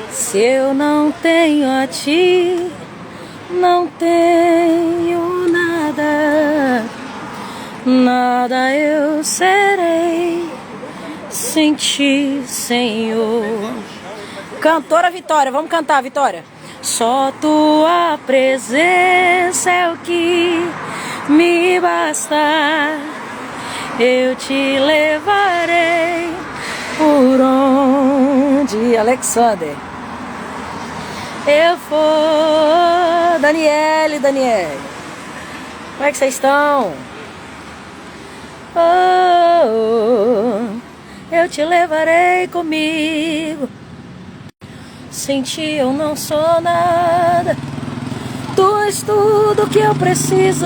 Se eu não tenho a ti, não tenho nada, nada eu serei sem ti, Senhor. Cantora Vitória, vamos cantar, Vitória. Só tua presença é o que me basta. Eu te levarei por onde, Alexander, eu for. Daniele, como é que vocês estão? Eu te levarei comigo. Sem ti eu não sou nada. Tu és tudo que eu preciso,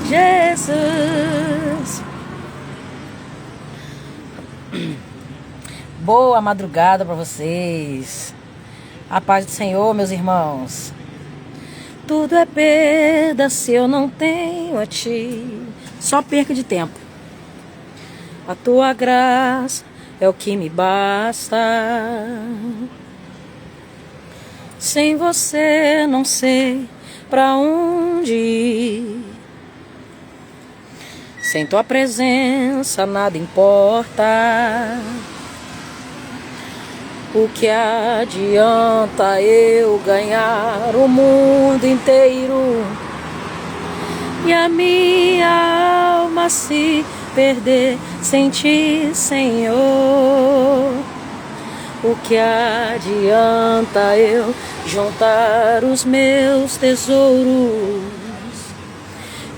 Jesus. Boa madrugada para vocês. A paz do Senhor, meus irmãos. Tudo é perda se eu não tenho a ti. Só perca de tempo. A tua graça é o que me basta. Sem você não sei pra onde ir. Sem tua presença nada importa. O que adianta eu ganhar o mundo inteiro e a minha alma se perder sem ti, Senhor? O que adianta eu juntar os meus tesouros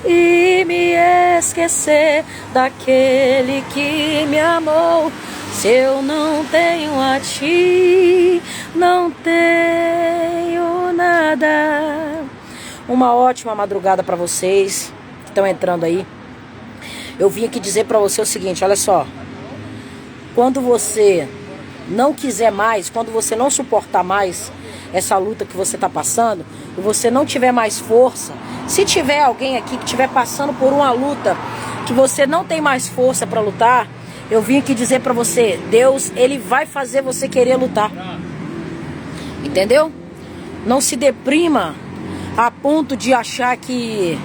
e me esquecer daquele que me amou? Se eu não tenho a ti, não tenho nada. Uma ótima madrugada para vocês que estão entrando aí. Eu vim aqui dizer para você o seguinte, olha só. Quando você não quiser mais, quando você não suportar mais essa luta que você está passando, e você não tiver mais força, se tiver alguém aqui que estiver passando por uma luta que você não tem mais força para lutar, eu vim aqui dizer para você, Deus, Ele vai fazer você querer lutar. Entendeu? Não se deprima a ponto de achar que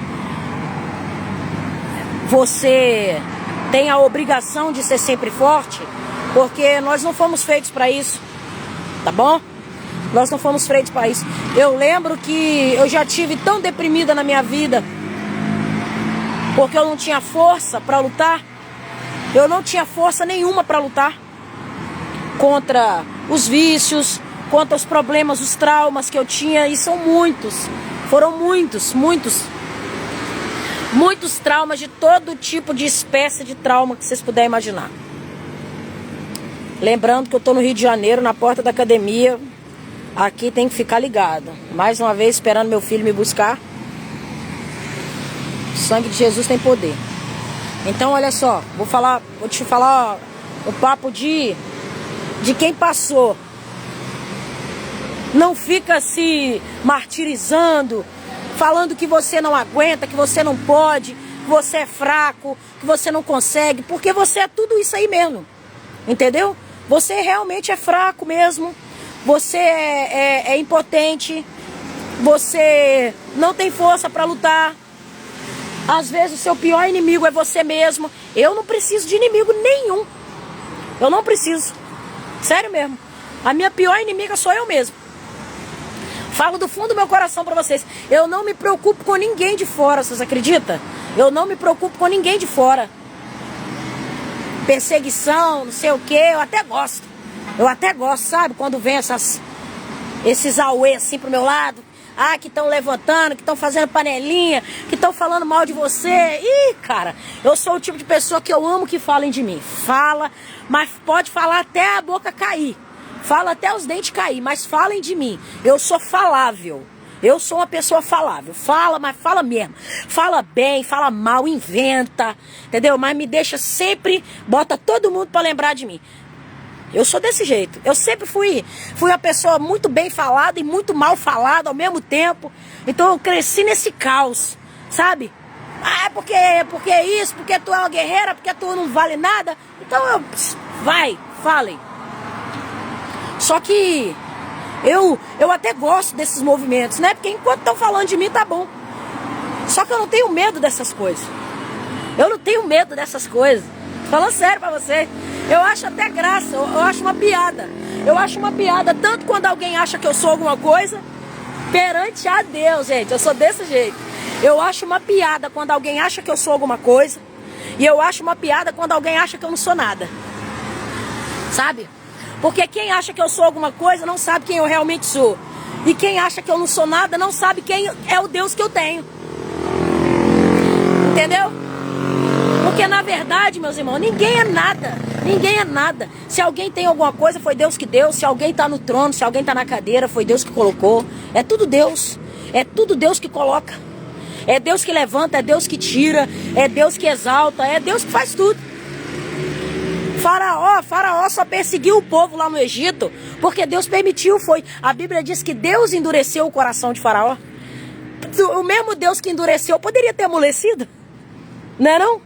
você tem a obrigação de ser sempre forte, porque nós não fomos feitos para isso, tá bom? Nós não fomos feitos para isso. Eu lembro que eu já tive tão deprimida na minha vida, porque eu não tinha força para lutar. Eu não tinha força nenhuma para lutar contra os vícios, contra os problemas, os traumas que eu tinha, e são muitos. Foram muitos traumas de todo tipo de espécie de trauma que vocês puderem imaginar. Lembrando que eu tô no Rio de Janeiro, na porta da academia. Aqui tem que ficar ligado. Mais uma vez esperando meu filho me buscar. O sangue de Jesus tem poder. Então olha só, vou te falar o papo de quem passou. Não fica se martirizando, falando que você não aguenta, que você não pode, que você é fraco, que você não consegue, porque você é tudo isso aí mesmo, entendeu? Você realmente é fraco mesmo, você é impotente, você não tem força para lutar. Às vezes o seu pior inimigo é você mesmo. Eu não preciso de inimigo nenhum. Eu não preciso. Sério mesmo. A minha pior inimiga sou eu mesmo. Falo do fundo do meu coração pra vocês. Eu não me preocupo com ninguém de fora, vocês acreditam? Eu não me preocupo com ninguém de fora. Perseguição, não sei o que, eu até gosto. Eu até gosto, sabe? Quando vem esses auê assim pro meu lado. Ah, que estão levantando, que estão fazendo panelinha, que estão falando mal de você. Ih, cara, eu sou o tipo de pessoa que eu amo que falem de mim. Fala, mas pode falar até a boca cair. Fala até os dentes cair, mas falem de mim. Eu sou falável. Eu sou uma pessoa falável. Fala, mas fala mesmo. Fala bem, fala mal, inventa. Entendeu? Mas me deixa sempre, bota todo mundo pra lembrar de mim. Eu sou desse jeito. Eu sempre fui uma pessoa muito bem falada e muito mal falada ao mesmo tempo. Então eu cresci nesse caos, sabe? Ah, porque isso, porque tu é uma guerreira, porque tu não vale nada. Então falem. Só que eu até gosto desses movimentos, né? Porque enquanto estão falando de mim, tá bom. Só que eu não tenho medo dessas coisas. Eu não tenho medo dessas coisas. Falando sério pra você. Eu acho até graça, eu acho uma piada. Eu acho uma piada, tanto quando alguém acha que eu sou alguma coisa, perante a Deus, gente. Eu sou desse jeito. Eu acho uma piada quando alguém acha que eu sou alguma coisa. E eu acho uma piada quando alguém acha que eu não sou nada. Sabe? Porque quem acha que eu sou alguma coisa não sabe quem eu realmente sou. E quem acha que eu não sou nada não sabe quem é o Deus que eu tenho. Entendeu? Porque na verdade, meus irmãos, ninguém é nada. Ninguém é nada. Se alguém tem alguma coisa, foi Deus que deu. Se alguém está no trono, se alguém está na cadeira, foi Deus que colocou. É tudo Deus. É tudo Deus que coloca. É Deus que levanta, é Deus que tira, é Deus que exalta, é Deus que faz tudo. Faraó só perseguiu o povo lá no Egito porque Deus permitiu, foi. A Bíblia diz que Deus endureceu o coração de Faraó. O mesmo Deus que endureceu poderia ter amolecido, não é não?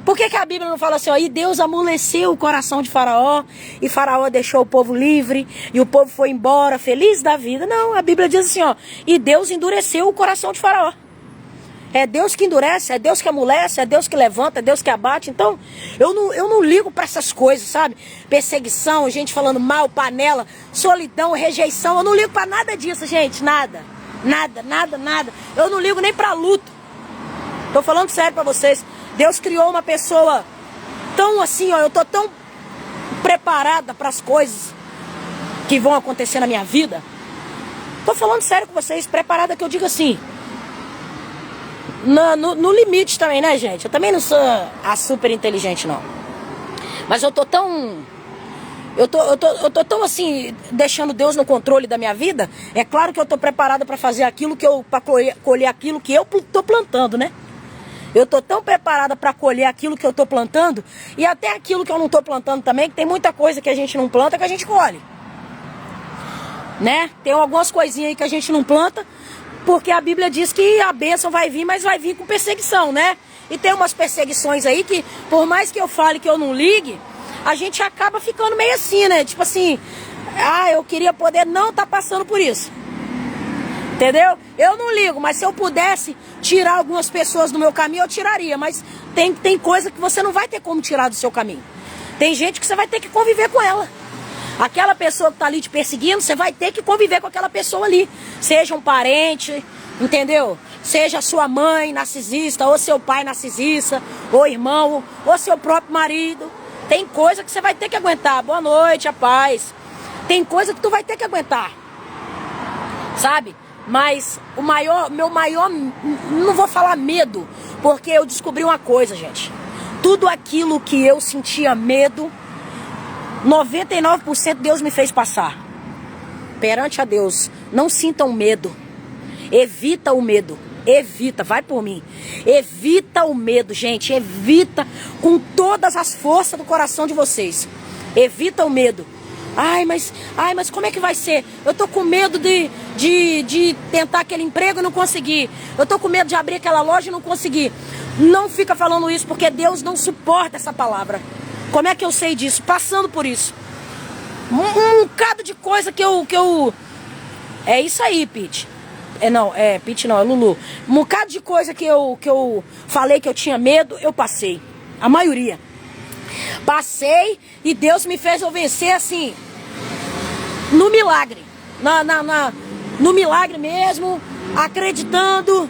Por que a Bíblia não fala assim, ó, e Deus amoleceu o coração de Faraó, e Faraó deixou o povo livre, e o povo foi embora, feliz da vida? Não, a Bíblia diz assim, ó, e Deus endureceu o coração de Faraó. É Deus que endurece, é Deus que amolece, é Deus que levanta, é Deus que abate. Então, eu não ligo para essas coisas, sabe? Perseguição, gente falando mal, panela, solidão, rejeição. Eu não ligo para nada disso, gente. Nada. Eu não ligo nem para luto. Tô falando sério para vocês. Deus criou uma pessoa tão assim, ó. Eu tô tão preparada para as coisas que vão acontecer na minha vida. Tô falando sério com vocês. Preparada que eu digo assim. No limite também, né, gente? Eu também não sou a super inteligente, não. Mas eu tô tão... Eu tô tão assim, deixando Deus no controle da minha vida. É claro que eu tô preparada para fazer aquilo que eu... Pra colher aquilo que eu tô plantando, né? Eu tô tão preparada para colher aquilo que eu tô plantando. E até aquilo que eu não tô plantando também. Que tem muita coisa que a gente não planta que a gente colhe. Né? Tem algumas coisinhas aí que a gente não planta. Porque a Bíblia diz que a bênção vai vir, mas vai vir com perseguição, né? E tem umas perseguições aí que, por mais que eu fale que eu não ligue, a gente acaba ficando meio assim, né? Tipo assim, eu queria poder não estar passando por isso. Entendeu? Eu não ligo, mas se eu pudesse tirar algumas pessoas do meu caminho, eu tiraria. Mas tem coisa que você não vai ter como tirar do seu caminho. Tem gente que você vai ter que conviver com ela. Aquela pessoa que tá ali te perseguindo, você vai ter que conviver com aquela pessoa ali. Seja um parente, entendeu? Seja sua mãe narcisista, ou seu pai narcisista, ou irmão, ou seu próprio marido. Tem coisa que você vai ter que aguentar. Boa noite, a paz. Tem coisa que tu vai ter que aguentar. Sabe? Mas meu maior, não vou falar medo, porque eu descobri uma coisa, gente. Tudo aquilo que eu sentia medo, 99% Deus me fez passar. Perante a Deus, não sintam medo. Evita o medo. Evita, vai por mim. Evita o medo, gente. Evita com todas as forças do coração de vocês. Evita o medo. Ai, mas como é que vai ser? Eu tô com medo de tentar aquele emprego e não conseguir. Eu tô com medo de abrir aquela loja e não conseguir. Não fica falando isso, porque Deus não suporta essa palavra. Como é que eu sei disso? Passando por isso. Um bocado de coisa que eu... É isso aí, Pete. Pete não, é Lulu. Um bocado de coisa que eu falei que eu tinha medo, eu passei. A maioria. Passei e Deus me fez eu vencer assim, no milagre. No milagre mesmo, acreditando.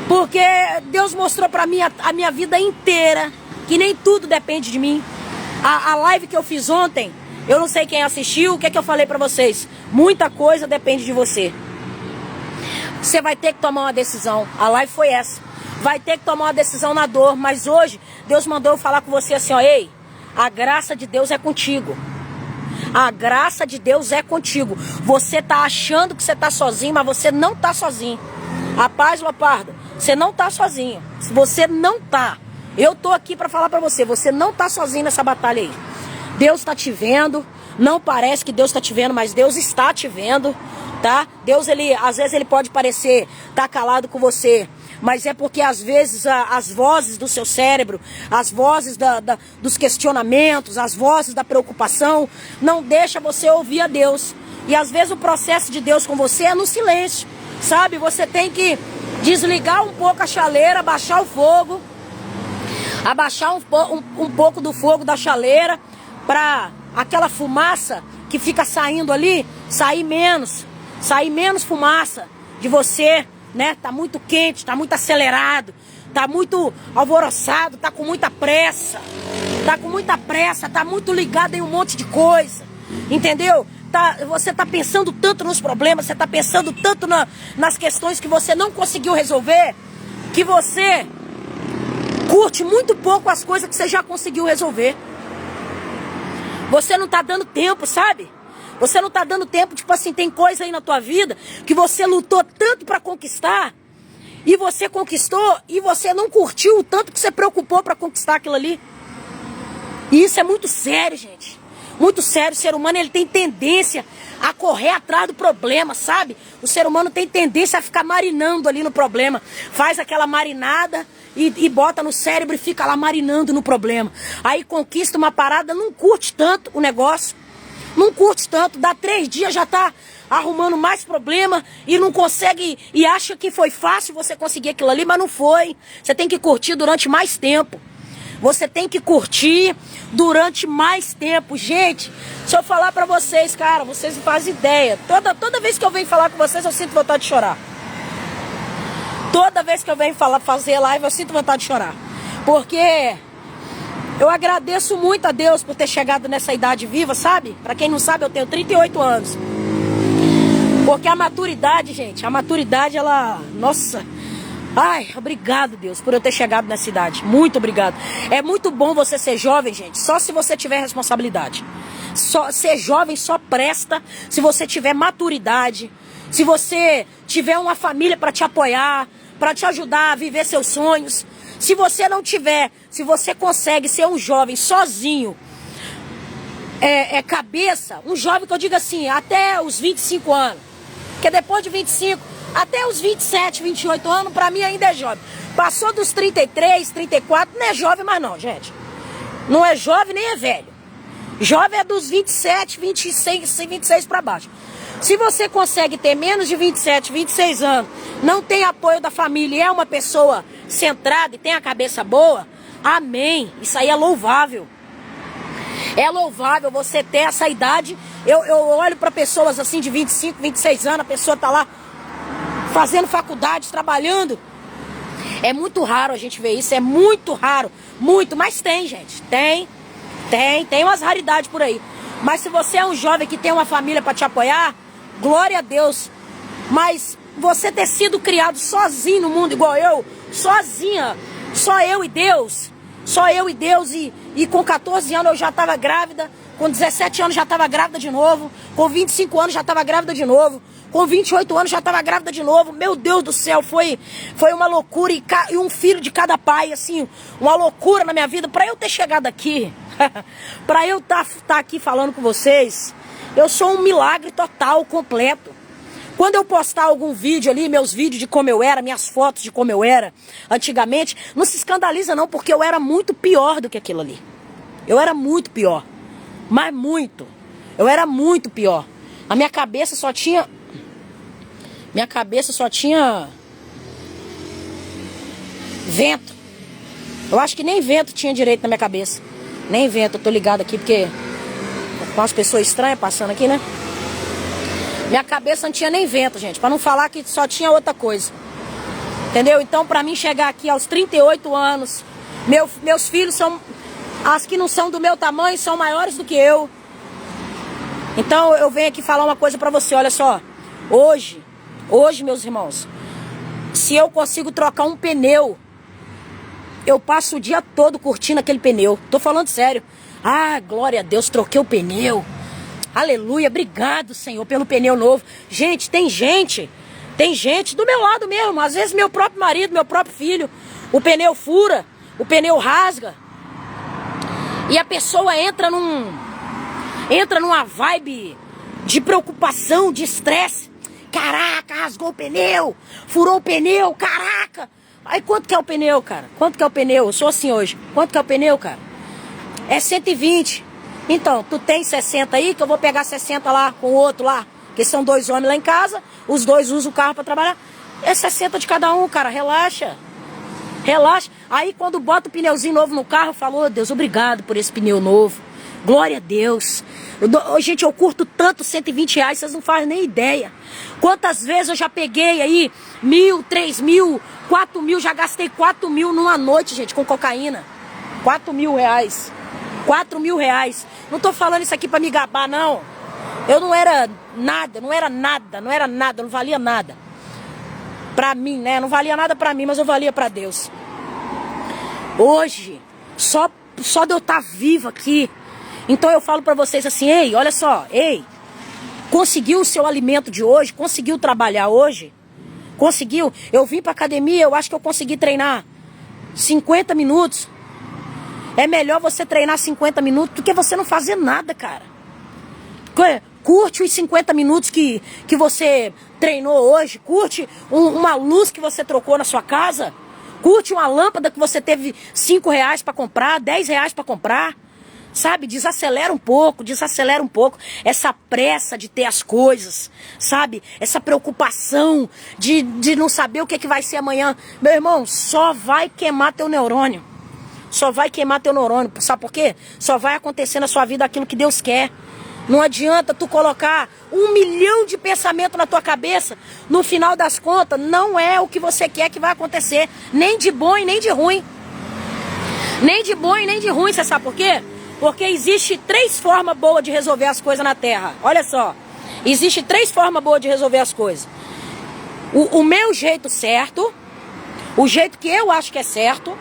Porque Deus mostrou pra mim a minha vida inteira, que nem tudo depende de mim. A live que eu fiz ontem, eu não sei quem assistiu, o que é que eu falei pra vocês? Muita coisa depende de você. Você vai ter que tomar uma decisão. A live foi essa. Vai ter que tomar uma decisão na dor. Mas hoje, Deus mandou eu falar com você assim, ó. Ei, a graça de Deus é contigo. A graça de Deus é contigo. Você tá achando que você tá sozinho, mas você não tá sozinho. A paz, Lopardo, você não tá sozinho. Você não tá. Eu tô aqui pra falar pra você. Você não tá sozinho nessa batalha aí. Deus tá te vendo. Não parece que Deus tá te vendo, mas Deus está te vendo, tá? Deus, às vezes ele pode parecer tá calado com você mas é porque às vezes as vozes do seu cérebro, as vozes dos questionamentos, as vozes da preocupação, não deixa você ouvir a Deus. E às vezes o processo de Deus com você é no silêncio, sabe? Você tem que desligar um pouco a chaleira, abaixar o fogo, abaixar um pouco do fogo da chaleira, para aquela fumaça que fica saindo ali, sair menos fumaça de você, né? Tá muito quente, tá muito acelerado, tá muito alvoroçado, tá com muita pressa, tá muito ligado em um monte de coisa, entendeu? Você tá pensando tanto nos problemas, você tá pensando tanto nas questões que você não conseguiu resolver, que você curte muito pouco as coisas que você já conseguiu resolver. Você não tá dando tempo, sabe? Você não tá dando tempo, tipo assim, tem coisa aí na tua vida que você lutou tanto pra conquistar, e você conquistou, e você não curtiu o tanto que você preocupou pra conquistar aquilo ali. E isso é muito sério, gente. Muito sério. O ser humano, ele tem tendência a correr atrás do problema, sabe? O ser humano tem tendência a ficar marinando ali no problema. Faz aquela marinada e bota no cérebro e fica lá marinando no problema. Aí conquista uma parada, não curte tanto o negócio. Não curte tanto, dá 3 dias já tá arrumando mais problema e não consegue, e acha que foi fácil você conseguir aquilo ali, mas não foi. Você tem que curtir durante mais tempo. Você tem que curtir durante mais tempo. Gente, se eu falar pra vocês, cara, vocês não fazem ideia. Toda vez que eu venho falar com vocês, eu sinto vontade de chorar. Toda vez que eu venho fazer live, eu sinto vontade de chorar. Porque eu agradeço muito a Deus por ter chegado nessa idade viva, sabe? Pra quem não sabe, eu tenho 38 anos. Porque a maturidade, gente, ela... Nossa... Ai, obrigado, Deus, por eu ter chegado nessa idade. Muito obrigado. É muito bom você ser jovem, gente, só se você tiver responsabilidade. Ser jovem só presta se você tiver maturidade, se você tiver uma família para te apoiar, para te ajudar a viver seus sonhos. Se você não tiver, se você consegue ser um jovem sozinho, cabeça, um jovem que eu digo assim, até os 25 anos, porque depois de 25... Até os 27, 28 anos, pra mim ainda é jovem. Passou dos 33, 34, não é jovem mais não, gente. Não é jovem nem é velho. Jovem é dos 27, 26 pra baixo. Se você consegue ter menos de 27, 26 anos, não tem apoio da família e é uma pessoa centrada e tem a cabeça boa, amém. Isso aí é louvável. É louvável você ter essa idade. Eu olho pra pessoas assim de 25, 26 anos, a pessoa tá lá fazendo faculdade, trabalhando. É muito raro a gente ver isso, é muito raro, muito, mas tem, gente, tem umas raridades por aí. Mas se você é um jovem que tem uma família para te apoiar, glória a Deus. Mas você ter sido criado sozinho no mundo, igual eu, sozinha, só eu e Deus, e com 14 anos eu já estava grávida, com 17 anos já estava grávida de novo, com 25 anos já estava grávida de novo, com 28 anos já estava grávida de novo. Meu Deus do céu, foi uma loucura. E um filho de cada pai, assim, uma loucura na minha vida. Para eu ter chegado aqui, para eu tá aqui falando com vocês, eu sou um milagre total, completo. Quando eu postar algum vídeo ali, meus vídeos de como eu era, minhas fotos de como eu era antigamente, não se escandaliza não, porque eu era muito pior do que aquilo ali. Eu era muito pior. Mas muito. Eu era muito pior. A minha cabeça só tinha... vento. Eu acho que nem vento tinha direito na minha cabeça. Nem vento, eu tô ligado aqui porque com as pessoas estranhas passando aqui, né? Minha cabeça não tinha nem vento, gente. Pra não falar que só tinha outra coisa. Entendeu? Então pra mim chegar aqui aos 38 anos, meus filhos são... As que não são do meu tamanho são maiores do que eu. Então eu venho aqui falar uma coisa pra você, olha só. Hoje, meus irmãos, se eu consigo trocar um pneu, eu passo o dia todo curtindo aquele pneu. Tô falando sério. Ah, glória a Deus, troquei o pneu. Aleluia, obrigado, Senhor, pelo pneu novo. Gente, tem gente do meu lado mesmo. Às vezes meu próprio marido, meu próprio filho, o pneu fura, o pneu rasga. E a pessoa entra numa vibe de preocupação, de estresse. Caraca, rasgou o pneu, furou o pneu, caraca. Aí quanto que é o pneu, cara? Quanto que é o pneu? Eu sou assim hoje. Quanto que é o pneu, cara? É 120. Então, tu tem 60 aí, que eu vou pegar 60 lá com o outro lá. Que são 2 homens lá em casa, os 2 usam o carro pra trabalhar. É 60 de cada um, cara, relaxa. Relaxa. Aí quando bota o pneuzinho novo no carro, eu falo, oh, Deus, obrigado por esse pneu novo. Glória a Deus. Gente, eu curto tanto 120 reais, vocês não fazem nem ideia. Quantas vezes eu já peguei aí 1.000, 3.000, 4.000, já gastei 4.000 numa noite, gente, com cocaína. 4.000 reais. 4.000 reais. Não tô falando isso aqui pra me gabar, não. Eu não era nada, não valia nada. Pra mim, né? Não valia nada pra mim, mas eu valia pra Deus. Hoje, só de eu estar viva aqui. Então eu falo pra vocês assim, ei, olha só, ei. Conseguiu o seu alimento de hoje? Conseguiu trabalhar hoje? Conseguiu? Eu vim pra academia, eu acho que eu consegui treinar 50 minutos. É melhor você treinar 50 minutos do que você não fazer nada, cara. Curte os 50 minutos que você treinou hoje. Curte uma luz que você trocou na sua casa. Curte uma lâmpada que você teve 5 reais pra comprar, 10 reais pra comprar. Sabe, desacelera um pouco. Essa pressa de ter as coisas, sabe? Essa preocupação de não saber o que vai ser amanhã. Meu irmão, só vai queimar teu neurônio. Só vai queimar teu neurônio. Sabe por quê? Só vai acontecer na sua vida aquilo que Deus quer. Não adianta tu colocar 1 milhão de pensamentos na tua cabeça. No final das contas, não é o que você quer que vai acontecer. Nem de bom e nem de ruim. Nem de bom e nem de ruim, você sabe por quê? Porque existe 3 formas boas de resolver as coisas na Terra. Olha só. Existe 3 formas boas de resolver as coisas. O meu jeito certo. O jeito que eu acho que é certo.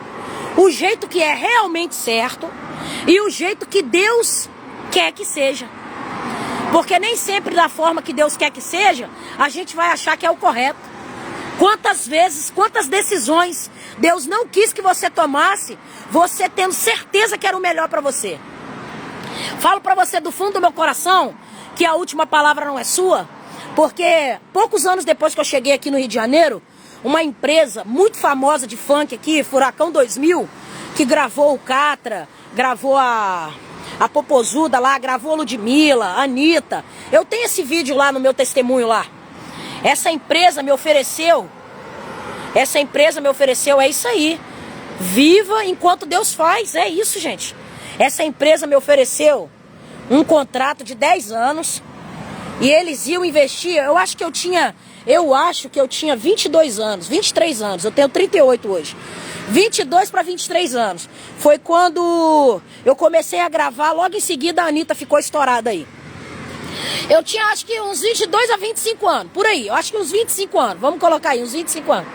O jeito que é realmente certo. E o jeito que Deus quer que seja. Porque nem sempre da forma que Deus quer que seja, a gente vai achar que é o correto. Quantas vezes, quantas decisões Deus não quis que você tomasse, você tendo certeza que era o melhor para você. Falo para você do fundo do meu coração que a última palavra não é sua, porque poucos anos depois que eu cheguei aqui no Rio de Janeiro, uma empresa muito famosa de funk aqui, Furacão 2000, que gravou o Catra, gravou a Popozuda lá, gravou a Ludmilla, a Anitta. Eu tenho esse vídeo lá no meu testemunho lá. Essa empresa me ofereceu, é isso aí. Viva enquanto Deus faz, é isso, gente. Essa empresa me ofereceu um contrato de 10 anos e eles iam investir, eu acho que eu tinha 22 anos, 23 anos, eu tenho 38 hoje. 22 para 23 anos. Foi quando eu comecei a gravar, logo em seguida a Anitta ficou estourada aí. Eu tinha acho que uns 22 a 25 anos, por aí, eu acho que uns 25 anos, vamos colocar aí, uns 25 anos.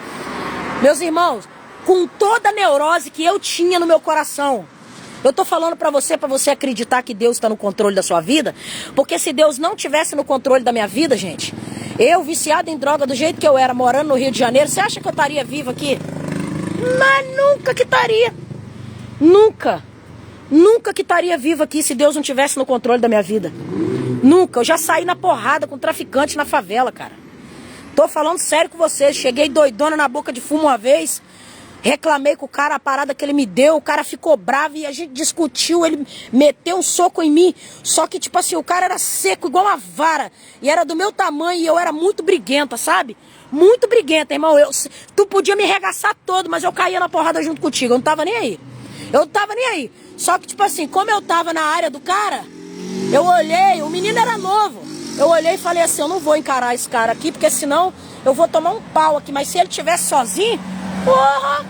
Meus irmãos, com toda a neurose que eu tinha no meu coração, eu tô falando pra você acreditar que Deus tá no controle da sua vida, porque se Deus não tivesse no controle da minha vida, gente, eu viciado em droga do jeito que eu era, morando no Rio de Janeiro, você acha que eu estaria vivo aqui? Mas nunca que estaria. Nunca que estaria vivo aqui se Deus não tivesse no controle da minha vida. Nunca. Eu já saí na porrada com traficante na favela, cara. Tô falando sério com vocês. Cheguei doidona na boca de fumo uma vez. Reclamei com o cara a parada que ele me deu. O cara ficou bravo e a gente discutiu. Ele meteu um soco em mim. Só que, tipo assim, o cara era seco, igual uma vara. E era do meu tamanho e eu era muito briguenta, sabe? Muito briguenta, irmão. Tu podia me regaçar todo, mas eu caía na porrada junto contigo. Eu não tava nem aí. Só que, tipo assim, como eu tava na área do cara, eu olhei, o menino era novo. Eu olhei e falei assim, eu não vou encarar esse cara aqui, porque senão eu vou tomar um pau aqui. Mas se ele tivesse sozinho, porra!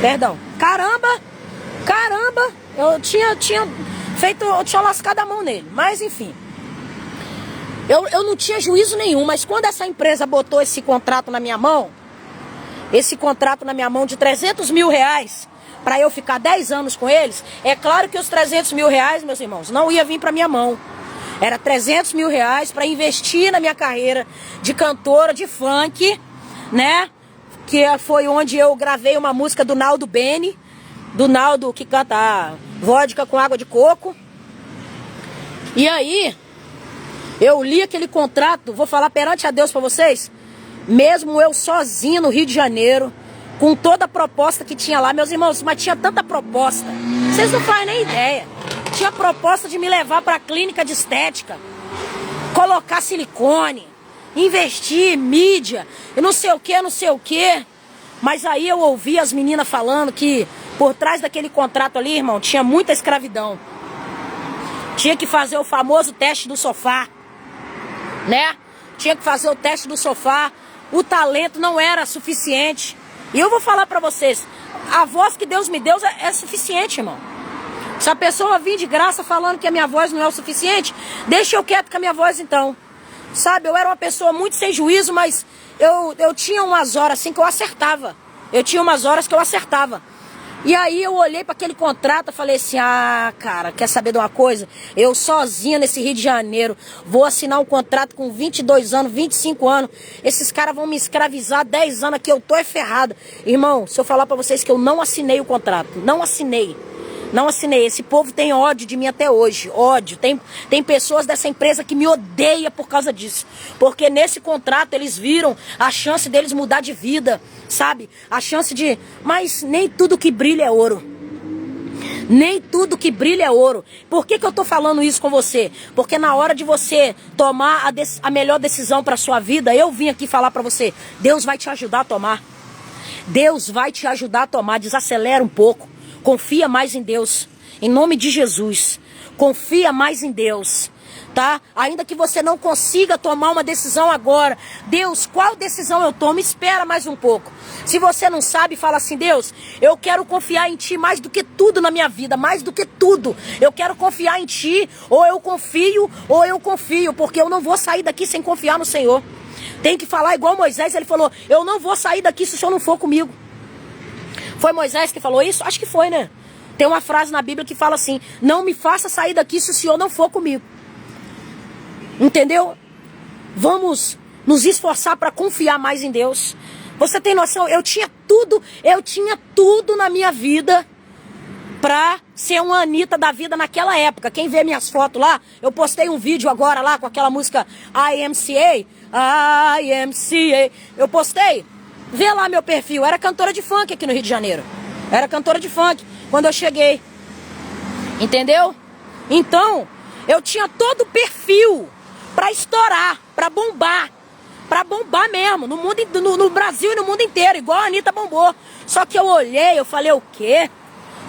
Perdão. Caramba! Eu tinha lascado a mão nele. Mas, enfim. Eu não tinha juízo nenhum, mas quando essa empresa botou esse contrato na minha mão de 300 mil reais, para eu ficar 10 anos com eles, é claro que os 300 mil reais, meus irmãos, não ia vir para minha mão. Era 300 mil reais para investir na minha carreira de cantora de funk, né? Que foi onde eu gravei uma música do Naldo Bene, do Naldo que canta vodka com água de coco. E aí, eu li aquele contrato, vou falar perante a Deus para vocês, mesmo eu sozinho no Rio de Janeiro, com toda a proposta que tinha lá, meus irmãos, mas tinha tanta proposta, vocês não fazem nem ideia. Tinha proposta de me levar para a clínica de estética, colocar silicone, investir, mídia, e não sei o que, não sei o que. Mas aí eu ouvi as meninas falando que por trás daquele contrato ali, irmão, tinha muita escravidão. Tinha que fazer o famoso teste do sofá, né? Tinha que fazer o teste do sofá. O talento não era suficiente. E eu vou falar pra vocês, a voz que Deus me deu é suficiente, irmão. Se a pessoa vir de graça falando que a minha voz não é o suficiente, deixa eu quieto com a minha voz então. Sabe, eu era uma pessoa muito sem juízo, mas eu tinha umas horas assim que eu acertava. Eu tinha umas horas que eu acertava. E aí eu olhei para aquele contrato e falei assim, ah, cara, quer saber de uma coisa? Eu sozinha nesse Rio de Janeiro, vou assinar um contrato com 22 anos, 25 anos. Esses caras vão me escravizar 10 anos aqui, eu tô ferrado. Irmão, se eu falar para vocês que eu não assinei o contrato, não assinei. Não assinei. Esse povo tem ódio de mim até hoje. Ódio. Tem pessoas dessa empresa que me odeiam por causa disso. Porque nesse contrato eles viram a chance deles mudar de vida. Sabe? A chance de... Mas nem tudo que brilha é ouro. Nem tudo que brilha é ouro. Por que eu tô falando isso com você? Porque na hora de você tomar a melhor decisão para sua vida, eu vim aqui falar para você. Deus vai te ajudar a tomar. Deus vai te ajudar a tomar. Desacelera um pouco. Confia mais em Deus, em nome de Jesus. Confia mais em Deus, tá? Ainda que você não consiga tomar uma decisão agora. Deus, qual decisão eu tomo? Espera mais um pouco. Se você não sabe, fala assim, Deus, eu quero confiar em Ti mais do que tudo na minha vida, mais do que tudo. Eu quero confiar em Ti, ou eu confio, porque eu não vou sair daqui sem confiar no Senhor. Tem que falar igual Moisés, ele falou, eu não vou sair daqui se o Senhor não for comigo. Foi Moisés que falou isso? Acho que foi, né? Tem uma frase na Bíblia que fala assim, não me faça sair daqui se o Senhor não for comigo. Entendeu? Vamos nos esforçar para confiar mais em Deus. Você tem noção? Eu tinha tudo na minha vida pra ser uma Anitta da vida naquela época. Quem vê minhas fotos lá, eu postei um vídeo agora lá com aquela música IMCA. Eu postei. Vê lá meu perfil, era cantora de funk aqui no Rio de Janeiro. Era cantora de funk quando eu cheguei. Entendeu? Então, eu tinha todo o perfil pra estourar, pra bombar mesmo, no Brasil e no mundo inteiro, igual a Anitta bombou. Só que eu olhei, eu falei, o quê?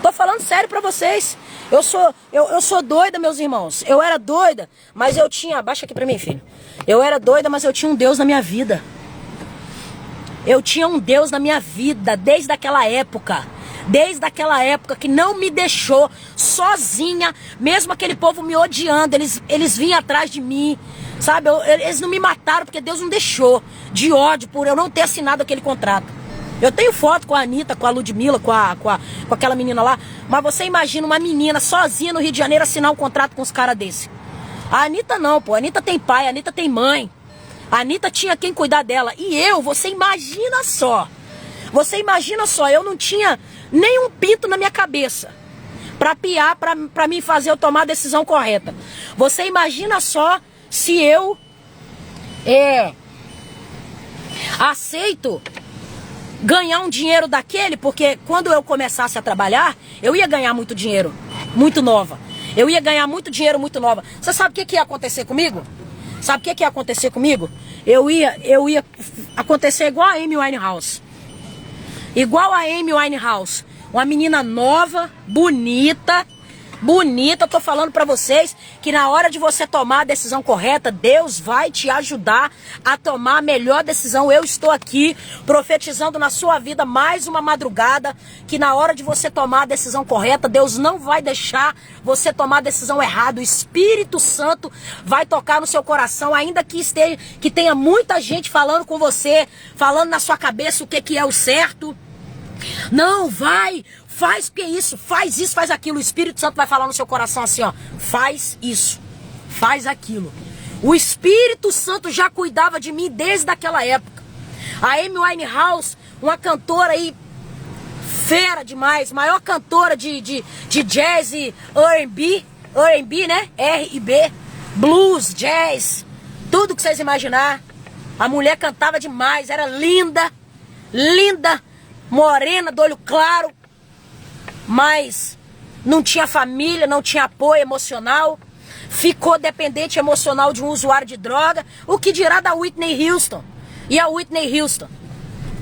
Tô falando sério pra vocês. Eu sou doida, meus irmãos. Eu era doida, mas eu tinha... Abaixa aqui pra mim, filho. Eu era doida, mas eu tinha um Deus na minha vida. Eu tinha um Deus na minha vida desde aquela época. Desde aquela época que não me deixou sozinha. Mesmo aquele povo me odiando. Eles vinham atrás de mim. Sabe? Eles não me mataram porque Deus não deixou. De ódio por eu não ter assinado aquele contrato. Eu tenho foto com a Anitta, com a Ludmilla, com aquela menina lá. Mas você imagina uma menina sozinha no Rio de Janeiro assinar um contrato com os caras desse. A Anitta não, pô. A Anitta tem pai, a Anitta tem mãe. A Anitta tinha quem cuidar dela. E você imagina só. Você imagina só, eu não tinha nem um pinto na minha cabeça pra piar, pra mim fazer eu tomar a decisão correta. Você imagina só se eu aceito ganhar um dinheiro daquele, porque quando eu começasse a trabalhar, eu ia ganhar muito dinheiro, muito nova. Eu ia ganhar muito dinheiro, muito nova. Você sabe o que ia acontecer comigo? Sabe o que ia acontecer comigo? Eu ia acontecer igual a Amy Winehouse. Igual a Amy Winehouse. Uma menina nova, bonita. Bonita, eu tô falando pra vocês que na hora de você tomar a decisão correta, Deus vai te ajudar a tomar a melhor decisão. Eu estou aqui profetizando na sua vida mais uma madrugada, que na hora de você tomar a decisão correta, Deus não vai deixar você tomar a decisão errada. O Espírito Santo vai tocar no seu coração, ainda que tenha muita gente falando com você, falando na sua cabeça o que é o certo. Não, vai, faz que isso, faz aquilo. O Espírito Santo vai falar no seu coração assim, ó, faz isso, faz aquilo. O Espírito Santo já cuidava de mim desde aquela época. A Amy Winehouse, uma cantora aí fera demais, maior cantora de jazz e R&B, né? R&B, blues, jazz, tudo que vocês imaginar. A mulher cantava demais, era linda, linda. morena, do olho claro, mas não tinha família, não tinha apoio emocional, ficou dependente emocional de um usuário de droga. O que dirá da Whitney Houston? E a Whitney Houston?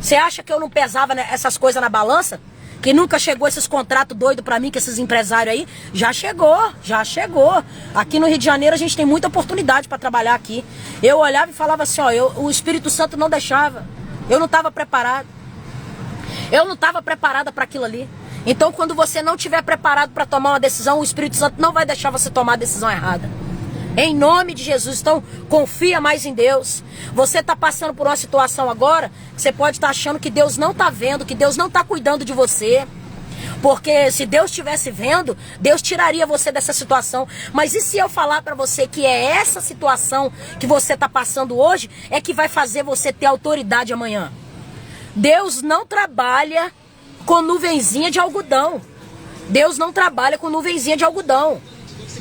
Você acha que eu não pesava essas coisas na balança? Que nunca chegou esses contratos doidos pra mim, que esses empresários aí? Já chegou, já chegou. Aqui no Rio de Janeiro a gente tem muita oportunidade pra trabalhar aqui. Eu olhava e falava assim, ó, o Espírito Santo não deixava. Eu não estava preparado. Eu não estava preparada para aquilo ali. Então, quando você não estiver preparado para tomar uma decisão, o Espírito Santo não vai deixar você tomar a decisão errada. Em nome de Jesus. Então, confia mais em Deus. Você está passando por uma situação agora que você pode estar achando que Deus não está vendo, que Deus não está cuidando de você. Porque se Deus estivesse vendo, Deus tiraria você dessa situação. Mas e se eu falar para você que é essa situação que você está passando hoje é que vai fazer você ter autoridade amanhã? Deus não trabalha com nuvenzinha de algodão. Deus não trabalha com nuvenzinha de algodão.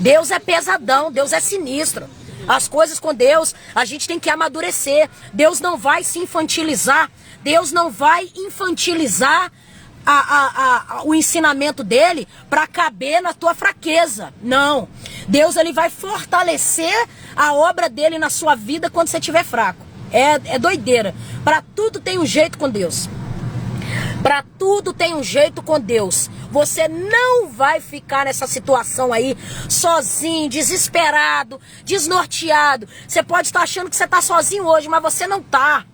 Deus é pesadão, Deus é sinistro. As coisas com Deus, a gente tem que amadurecer. Deus não vai se infantilizar. Deus não vai infantilizar o ensinamento dele para caber na tua fraqueza. Não. Deus, ele vai fortalecer a obra dele na sua vida quando você estiver fraco. É doideira. Para tudo tem um jeito com Deus. Para tudo tem um jeito com Deus. Você não vai ficar nessa situação aí sozinho, desesperado, desnorteado. Você pode estar achando que você está sozinho hoje, mas você não tá.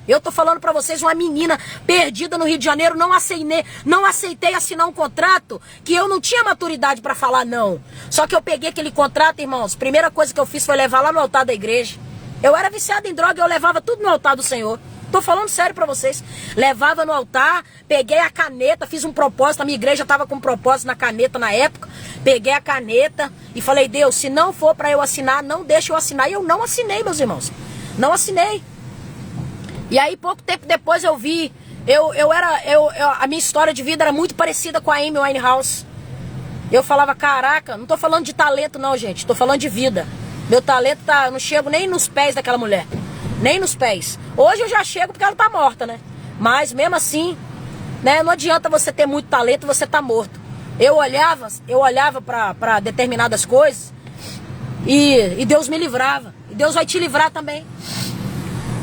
Eu tô falando pra vocês, uma menina perdida no Rio de Janeiro, não aceitei assinar um contrato que eu não tinha maturidade pra falar não. Só que eu peguei aquele contrato, irmãos, primeira coisa que eu fiz foi levar lá no altar da igreja. Eu era viciado em droga, eu levava tudo no altar do Senhor. Tô falando sério pra vocês. Levava no altar, peguei a caneta, fiz um propósito, a minha igreja tava com um propósito na caneta na época. Peguei a caneta e falei, Deus, se não for pra eu assinar, não deixa eu assinar. E eu não assinei, meus irmãos. Não assinei. E aí, pouco tempo depois eu vi, a minha história de vida era muito parecida com a Amy Winehouse. Eu falava, caraca, não tô falando de talento não, gente, tô falando de vida. Meu talento tá, eu não chego nem nos pés daquela mulher, nem nos pés. Hoje eu já chego porque ela tá morta, né? Mas mesmo assim, né, não adianta você ter muito talento e você tá morto. Eu olhava pra determinadas coisas e Deus me livrava. E Deus vai te livrar também.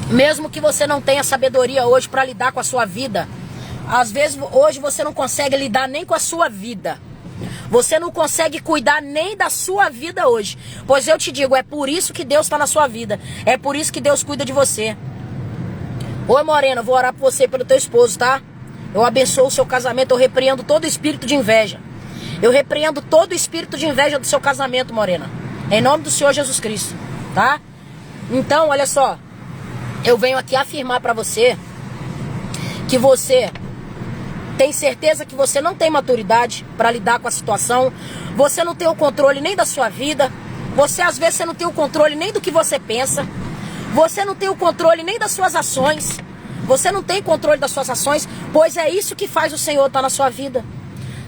Mesmo que você não tenha sabedoria hoje para lidar com a sua vida. Às vezes hoje você não consegue lidar nem com a sua vida. Você não consegue cuidar nem da sua vida hoje. Pois eu te digo, é por isso que Deus está na sua vida. É por isso que Deus cuida de você. Oi, Morena, eu vou orar por você e pelo teu esposo, tá? Eu abençoo o seu casamento, eu repreendo todo espírito de inveja. Eu repreendo todo espírito de inveja do seu casamento, Morena. Em nome do Senhor Jesus Cristo, tá? Então, olha só. Eu venho aqui afirmar pra você que você tem certeza que você não tem maturidade para lidar com a situação. Você não tem o controle nem da sua vida. Você às vezes não tem o controle nem do que você pensa. Você não tem o controle nem das suas ações. Você não tem controle das suas ações, pois é isso que faz o Senhor estar na sua vida.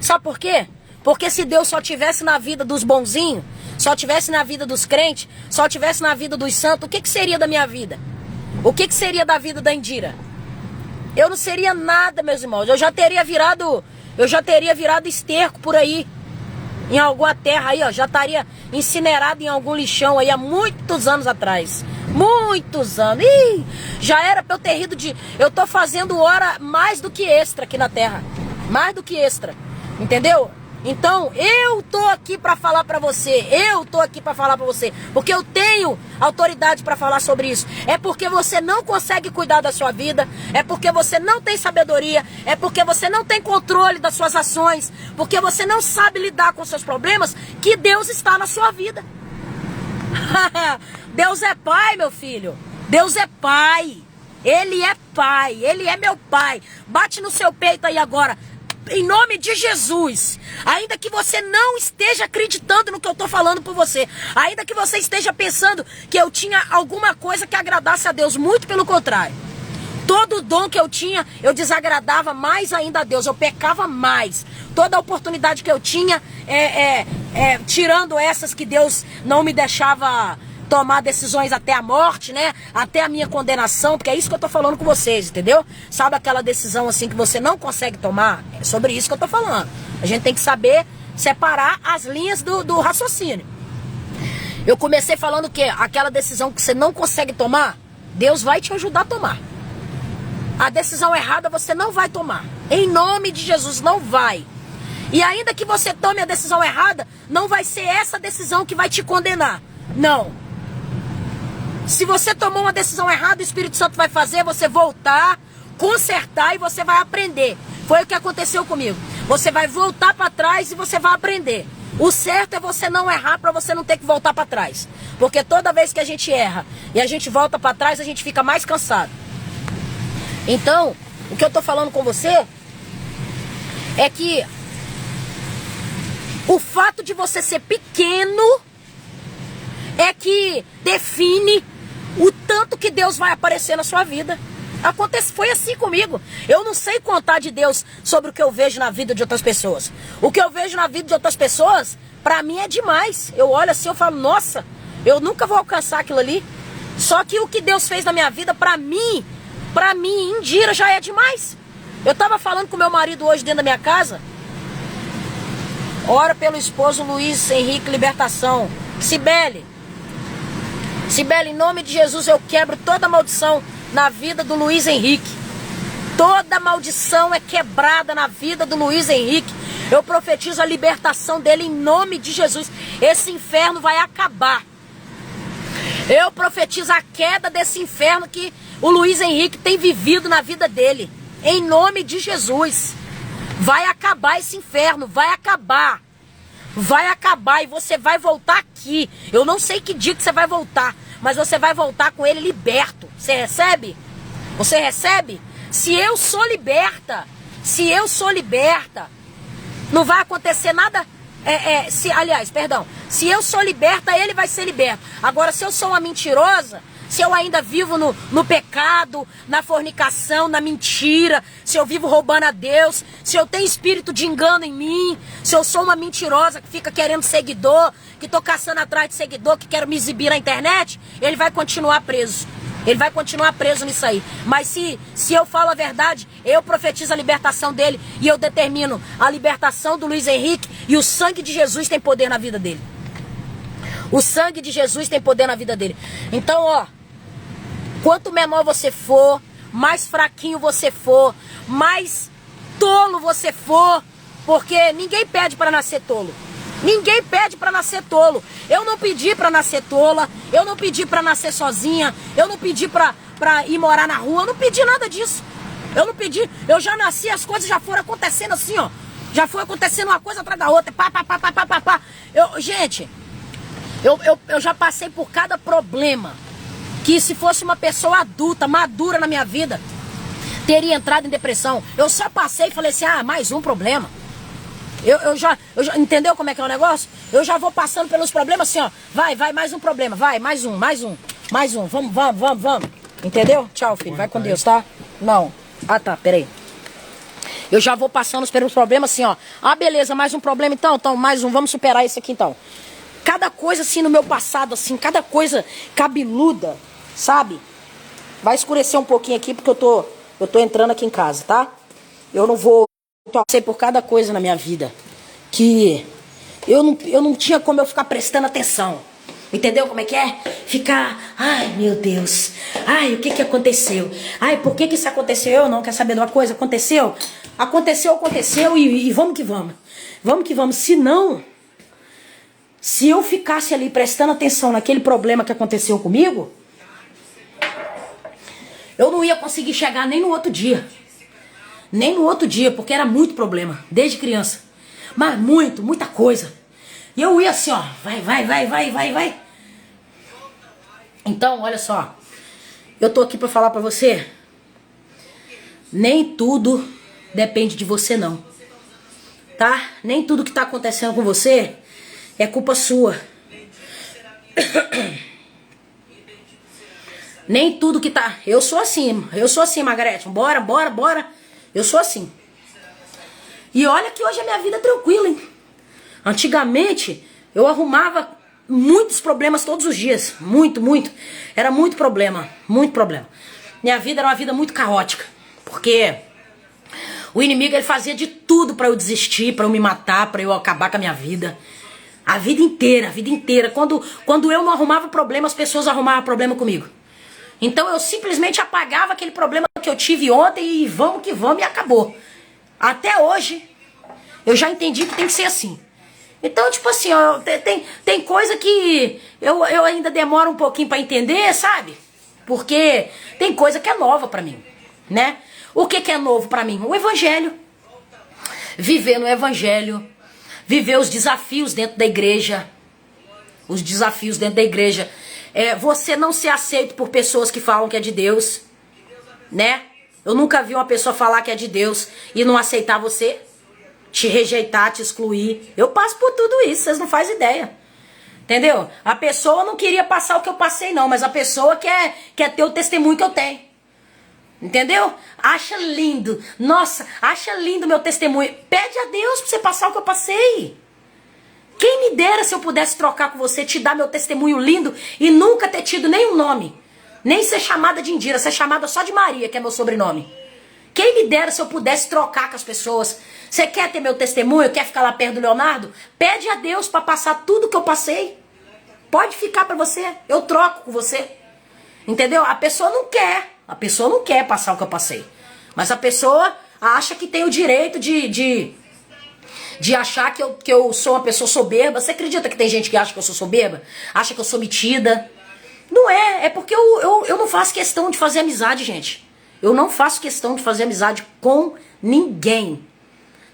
Sabe por quê? Porque se Deus só tivesse na vida dos bonzinhos, só tivesse na vida dos crentes, só tivesse na vida dos santos, o que seria da minha vida? O que seria da vida da Indira? Eu não seria nada, meus irmãos. Eu já teria virado esterco por aí. Em alguma terra aí, ó. Já estaria incinerado em algum lixão aí há muitos anos atrás. Muitos anos. Ih, já era pra eu ter rido de... Eu tô fazendo hora mais do que extra aqui na terra. Mais do que extra. Entendeu? Então, eu tô aqui pra falar pra você. Eu tô aqui pra falar pra você. Porque eu tenho autoridade pra falar sobre isso. É porque você não consegue cuidar da sua vida. É porque você não tem sabedoria. É porque você não tem controle das suas ações. Porque você não sabe lidar com seus problemas. Que Deus está na sua vida. Deus é pai, meu filho. Deus é pai. Ele é pai. Ele é meu pai. Bate no seu peito aí agora. Em nome de Jesus, ainda que você não esteja acreditando no que eu estou falando por você, ainda que você esteja pensando que eu tinha alguma coisa que agradasse a Deus, muito pelo contrário. Todo dom que eu tinha, eu desagradava mais ainda a Deus, eu pecava mais. Toda a oportunidade que eu tinha, tirando essas que Deus não me deixava tomar decisões até a morte, né? Até a minha condenação, porque é isso que eu tô falando com vocês, entendeu? Sabe aquela decisão assim que você não consegue tomar? É sobre isso que eu tô falando. A gente tem que saber separar as linhas do raciocínio. Eu comecei falando que aquela decisão que você não consegue tomar, Deus vai te ajudar a tomar. A decisão errada você não vai tomar. Em nome de Jesus, não vai. E ainda que você tome a decisão errada, não vai ser essa decisão que vai te condenar. Não. Se você tomou uma decisão errada, o Espírito Santo vai fazer você voltar, consertar e você vai aprender. Foi o que aconteceu comigo. Você vai voltar para trás e você vai aprender. O certo é você não errar para você não ter que voltar para trás. Porque toda vez que a gente erra e a gente volta para trás, a gente fica mais cansado. Então, o que eu tô falando com você é que o fato de você ser pequeno é que define o tanto que Deus vai aparecer na sua vida. Foi assim comigo. Eu não sei contar de Deus sobre o que eu vejo na vida de outras pessoas. O que eu vejo na vida de outras pessoas, pra mim é demais. Eu olho assim, eu falo, nossa, eu nunca vou alcançar aquilo ali. Só que o que Deus fez na minha vida, pra mim, Indira, já é demais. Eu tava falando com meu marido hoje dentro da minha casa. Ora pelo esposo Luiz Henrique Libertação. Cibele, em nome de Jesus, eu quebro toda maldição na vida do Luiz Henrique. Toda maldição é quebrada na vida do Luiz Henrique. Eu profetizo a libertação dele em nome de Jesus. Esse inferno vai acabar. Eu profetizo a queda desse inferno que o Luiz Henrique tem vivido na vida dele. Em nome de Jesus. Vai acabar esse inferno, vai acabar. Vai acabar e você vai voltar aqui. Eu não sei que dia que você vai voltar, mas você vai voltar com ele liberto. Você recebe? Você recebe? Se eu sou liberta, não vai acontecer nada. Se eu sou liberta, ele vai ser liberto. Agora, se eu sou uma mentirosa, se eu ainda vivo no pecado, na fornicação, na mentira, se eu vivo roubando a Deus, se eu tenho espírito de engano em mim, se eu sou uma mentirosa que fica querendo seguidor, que tô caçando atrás de seguidor, que quero me exibir na internet, ele vai continuar preso. Ele vai continuar preso nisso aí. Mas se eu falo a verdade, eu profetizo a libertação dele e eu determino a libertação do Luiz Henrique, e o sangue de Jesus tem poder na vida dele. O sangue de Jesus tem poder na vida dele. Então, ó, quanto menor você for, mais fraquinho você for, mais tolo você for, porque ninguém pede para nascer tolo. Ninguém pede para nascer tolo. Eu não pedi para nascer tola, eu não pedi para nascer sozinha, eu não pedi para ir morar na rua, eu não pedi nada disso. Eu não pedi, eu já nasci, as coisas já foram acontecendo assim, ó. Já foi acontecendo uma coisa atrás da outra, pá. Gente, eu já passei por cada problema que, se fosse uma pessoa adulta, madura na minha vida, teria entrado em depressão. Eu só passei e falei assim, mais um problema. Eu já, entendeu como é que é o negócio? Eu já vou passando pelos problemas assim, ó. Vai, mais um problema, vai, mais um. Vamos. Entendeu? Tchau, filho, vai com Deus, tá? Não. Tá, peraí. Eu já vou passando pelos problemas assim, ó. Beleza, mais um problema então, mais um, vamos superar esse aqui então. Cada coisa assim no meu passado, assim, cada coisa cabeluda, sabe? Vai escurecer um pouquinho aqui porque eu tô entrando aqui em casa, tá? Eu não vou... Passei por cada coisa na minha vida que eu não tinha como eu ficar prestando atenção. Entendeu como é que é? Ficar, ai meu Deus, ai o que aconteceu? Ai, por que isso aconteceu? Eu não quero saber de uma coisa, aconteceu e vamos que vamos. Vamos que vamos, se eu ficasse ali prestando atenção naquele problema que aconteceu comigo, eu não ia conseguir chegar nem no outro dia. Nem no outro dia, porque era muito problema, desde criança. Mas muita coisa. E eu ia assim, ó, vai. Então, olha só. Eu tô aqui pra falar pra você. Nem tudo depende de você, não. Tá? Nem tudo que tá acontecendo com você é culpa sua. Nem tudo que tá... Eu sou assim, Margarete. Bora. Eu sou assim. E olha que hoje a minha vida é tranquila, hein? Antigamente, eu arrumava muitos problemas todos os dias. Muito, muito. Era muito problema. Muito problema. Minha vida era uma vida muito caótica. Porque o inimigo, ele fazia de tudo pra eu desistir, pra eu me matar, pra eu acabar com a minha vida. A vida inteira, a vida inteira. Quando eu não arrumava problema, as pessoas arrumavam problema comigo. Então eu simplesmente apagava aquele problema que eu tive ontem e vamos que vamos e acabou. Até hoje, eu já entendi que tem que ser assim. Então, tipo assim, ó, tem coisa que eu ainda demoro um pouquinho pra entender, sabe? Porque tem coisa que é nova pra mim, né? O que é novo pra mim? O evangelho. Viver no evangelho. Viver os desafios dentro da igreja. Os desafios dentro da igreja. Você não ser aceito por pessoas que falam que é de Deus, né? Eu nunca vi uma pessoa falar que é de Deus e não aceitar você, te rejeitar, te excluir. Eu passo por tudo isso, vocês não fazem ideia. Entendeu? A pessoa não queria passar o que eu passei não, mas a pessoa quer ter o testemunho que eu tenho. Entendeu? Acha lindo. Nossa, acha lindo meu testemunho. Pede a Deus pra você passar o que eu passei. Quem me dera se eu pudesse trocar com você, te dar meu testemunho lindo e nunca ter tido nenhum nome. Nem ser chamada de Indira, ser chamada só de Maria, que é meu sobrenome. Quem me dera se eu pudesse trocar com as pessoas. Você quer ter meu testemunho? Quer ficar lá perto do Leonardo? Pede a Deus para passar tudo que eu passei. Pode ficar para você. Eu troco com você. Entendeu? A pessoa não quer. A pessoa não quer passar o que eu passei. Mas a pessoa acha que tem o direito de achar que eu sou uma pessoa soberba. Você acredita que tem gente que acha que eu sou soberba? Acha que eu sou metida? Não é. É porque eu não faço questão de fazer amizade, gente. Eu não faço questão de fazer amizade com ninguém.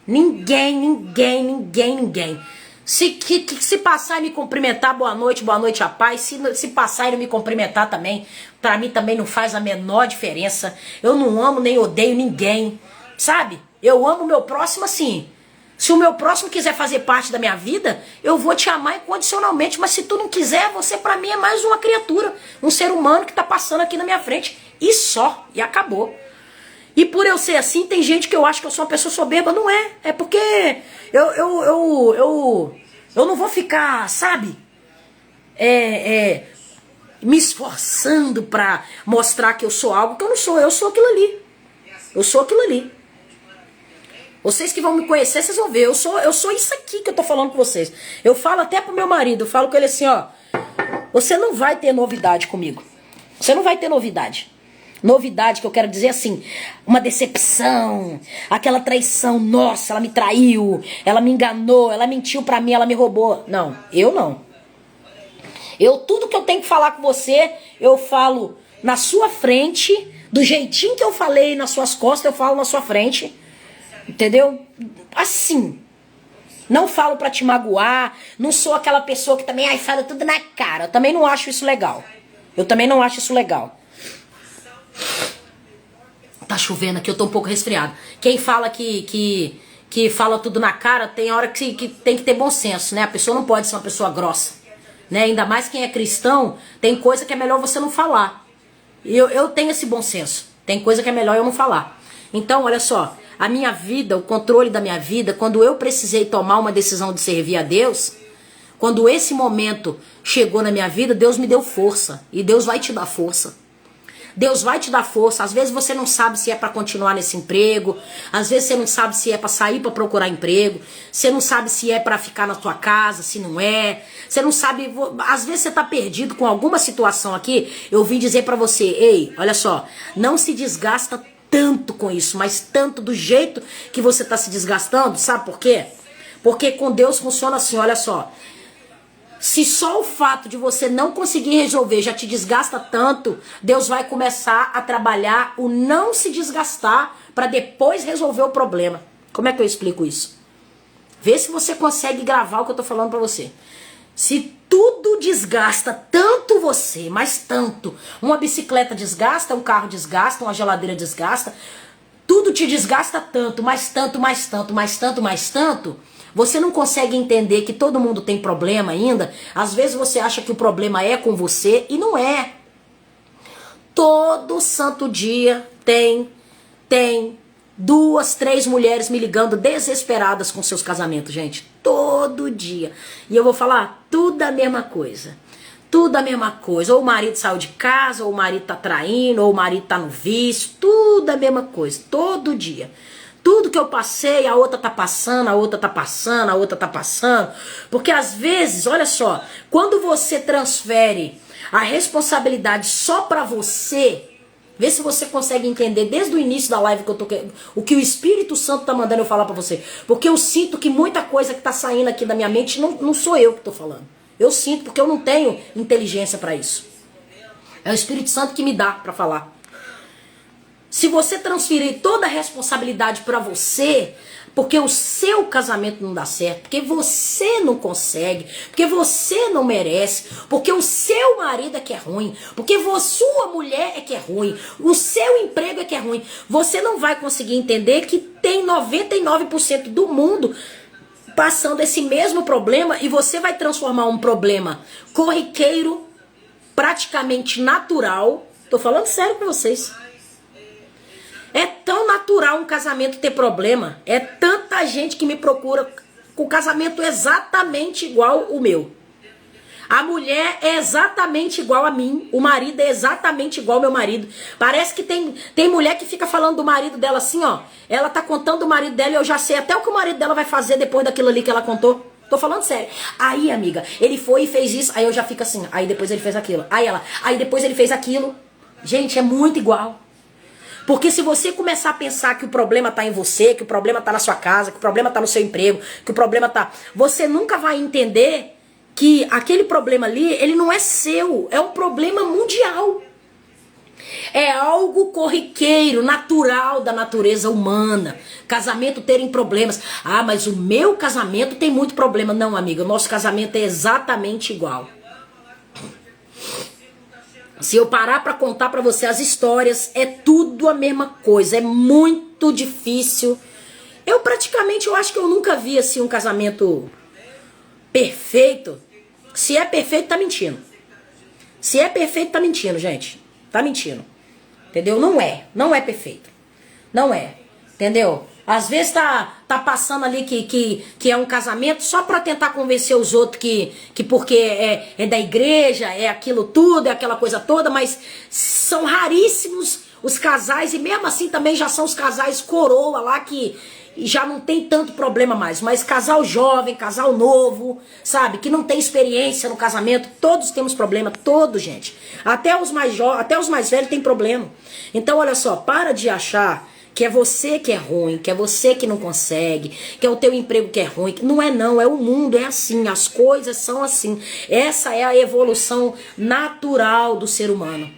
Ninguém. Se passar e me cumprimentar, boa noite a paz. Se passar e não me cumprimentar também, pra mim também não faz a menor diferença. Eu não amo nem odeio ninguém, sabe? Eu amo o meu próximo assim. Se o meu próximo quiser fazer parte da minha vida, eu vou te amar incondicionalmente. Mas se tu não quiser, você pra mim é mais uma criatura, um ser humano que tá passando aqui na minha frente. E só, e acabou. E por eu ser assim, tem gente que eu acho que eu sou uma pessoa soberba. Não é. É porque eu não vou ficar, sabe? Me esforçando pra mostrar que eu sou algo que eu não sou. Eu sou aquilo ali. Eu sou aquilo ali. Vocês que vão me conhecer, vocês vão ver. Eu sou isso aqui que eu tô falando com vocês. Eu falo até pro meu marido. Eu falo com ele assim, ó. Você não vai ter novidade comigo. Você não vai ter novidade. Novidade que eu quero dizer assim, uma decepção, aquela traição, nossa, ela me traiu, ela me enganou, ela mentiu pra mim, ela me roubou. Não, eu não. Tudo que eu tenho que falar com você, eu falo na sua frente, do jeitinho que eu falei nas suas costas, eu falo na sua frente, entendeu? Assim, não falo pra te magoar, não sou aquela pessoa que também fala tudo na cara, eu também não acho isso legal. Tá chovendo aqui, eu tô um pouco resfriado. Quem fala que fala tudo na cara, tem hora que tem que ter bom senso, né? A pessoa não pode ser uma pessoa grossa, né? Ainda mais quem é cristão, tem coisa que é melhor você não falar. Eu tenho esse bom senso. Tem coisa que é melhor eu não falar. Então, olha só, a minha vida, o controle da minha vida, quando eu precisei tomar uma decisão de servir a Deus, quando esse momento chegou na minha vida, Deus me deu força. E Deus vai te dar força. Deus vai te dar força. Às vezes você não sabe se é para continuar nesse emprego. Às vezes você não sabe se é para sair para procurar emprego. Você não sabe se é para ficar na sua casa, se não é. Você não sabe. Às vezes você tá perdido com alguma situação aqui. Eu vim dizer para você, ei, olha só, não se desgasta tanto com isso, mas tanto do jeito que você tá se desgastando. Sabe por quê? Porque com Deus funciona assim, olha só. Se só o fato de você não conseguir resolver já te desgasta tanto, Deus vai começar a trabalhar o não se desgastar para depois resolver o problema. Como é que eu explico isso? Vê se você consegue gravar o que eu tô falando para você. Se tudo desgasta tanto você, mas tanto, uma bicicleta desgasta, um carro desgasta, uma geladeira desgasta, tudo te desgasta tanto, mais tanto, mais tanto, mais tanto, mais tanto. Você não consegue entender que todo mundo tem problema ainda. Às vezes você acha que o problema é com você e não é. Todo santo dia tem 2, 3 mulheres me ligando desesperadas com seus casamentos, gente. todo dia. E eu vou falar tudo a mesma coisa. Tudo a mesma coisa. Ou o marido saiu de casa, ou o marido tá traindo, ou o marido tá no vício. Tudo a mesma coisa. Todo dia. Tudo que eu passei, a outra tá passando, a outra tá passando, a outra tá passando. Porque às vezes, olha só, quando você transfere a responsabilidade só pra você, vê se você consegue entender desde o início da live que eu tô, o que o Espírito Santo tá mandando eu falar pra você. Porque eu sinto que muita coisa que tá saindo aqui da minha mente não sou eu que tô falando. Eu sinto porque eu não tenho inteligência pra isso. É o Espírito Santo que me dá pra falar. Se você transferir toda a responsabilidade pra você, porque o seu casamento não dá certo, porque você não consegue, porque você não merece, porque o seu marido é que é ruim, porque sua mulher é que é ruim, o seu emprego é que é ruim, você não vai conseguir entender que tem 99% do mundo passando esse mesmo problema e você vai transformar um problema corriqueiro, praticamente natural. Tô falando sério com vocês. É tão natural um casamento ter problema. É tanta gente que me procura com casamento exatamente igual o meu. A mulher é exatamente igual a mim. O marido é exatamente igual ao meu marido. Parece que tem mulher que fica falando do marido dela assim, ó. Ela tá contando do marido dela e eu já sei até o que o marido dela vai fazer depois daquilo ali que ela contou. Tô falando sério. Aí, amiga, ele foi e fez isso. Aí eu já fico assim. Aí depois ele fez aquilo. Aí depois ele fez aquilo. Gente, é muito igual. Porque se você começar a pensar que o problema tá em você, que o problema tá na sua casa, que o problema tá no seu emprego, que o problema tá... Você nunca vai entender que aquele problema ali, ele não é seu, é um problema mundial. É algo corriqueiro, natural da natureza humana. Casamento terem problemas. Ah, mas o meu casamento tem muito problema. Não, amiga, o nosso casamento é exatamente igual. Se eu parar pra contar pra você as histórias, é tudo a mesma coisa. É muito difícil. Eu acho que eu nunca vi assim um casamento perfeito. Se é perfeito, tá mentindo. Se é perfeito, tá mentindo, gente. Tá mentindo. Entendeu? Não é perfeito. Não é. Entendeu? Às vezes tá passando ali que é um casamento só pra tentar convencer os outros que porque é da igreja, é aquilo tudo, é aquela coisa toda, mas são raríssimos os casais, e mesmo assim também já são os casais coroa lá que já não tem tanto problema mais. Mas casal jovem, casal novo, sabe, que não tem experiência no casamento, todos temos problema, todos, gente. Até os mais velhos têm problema. Então, olha só, para de achar que é você que é ruim, que é você que não consegue, que é o teu emprego que é ruim. Não é não, é o mundo, é assim, as coisas são assim. Essa é a evolução natural do ser humano,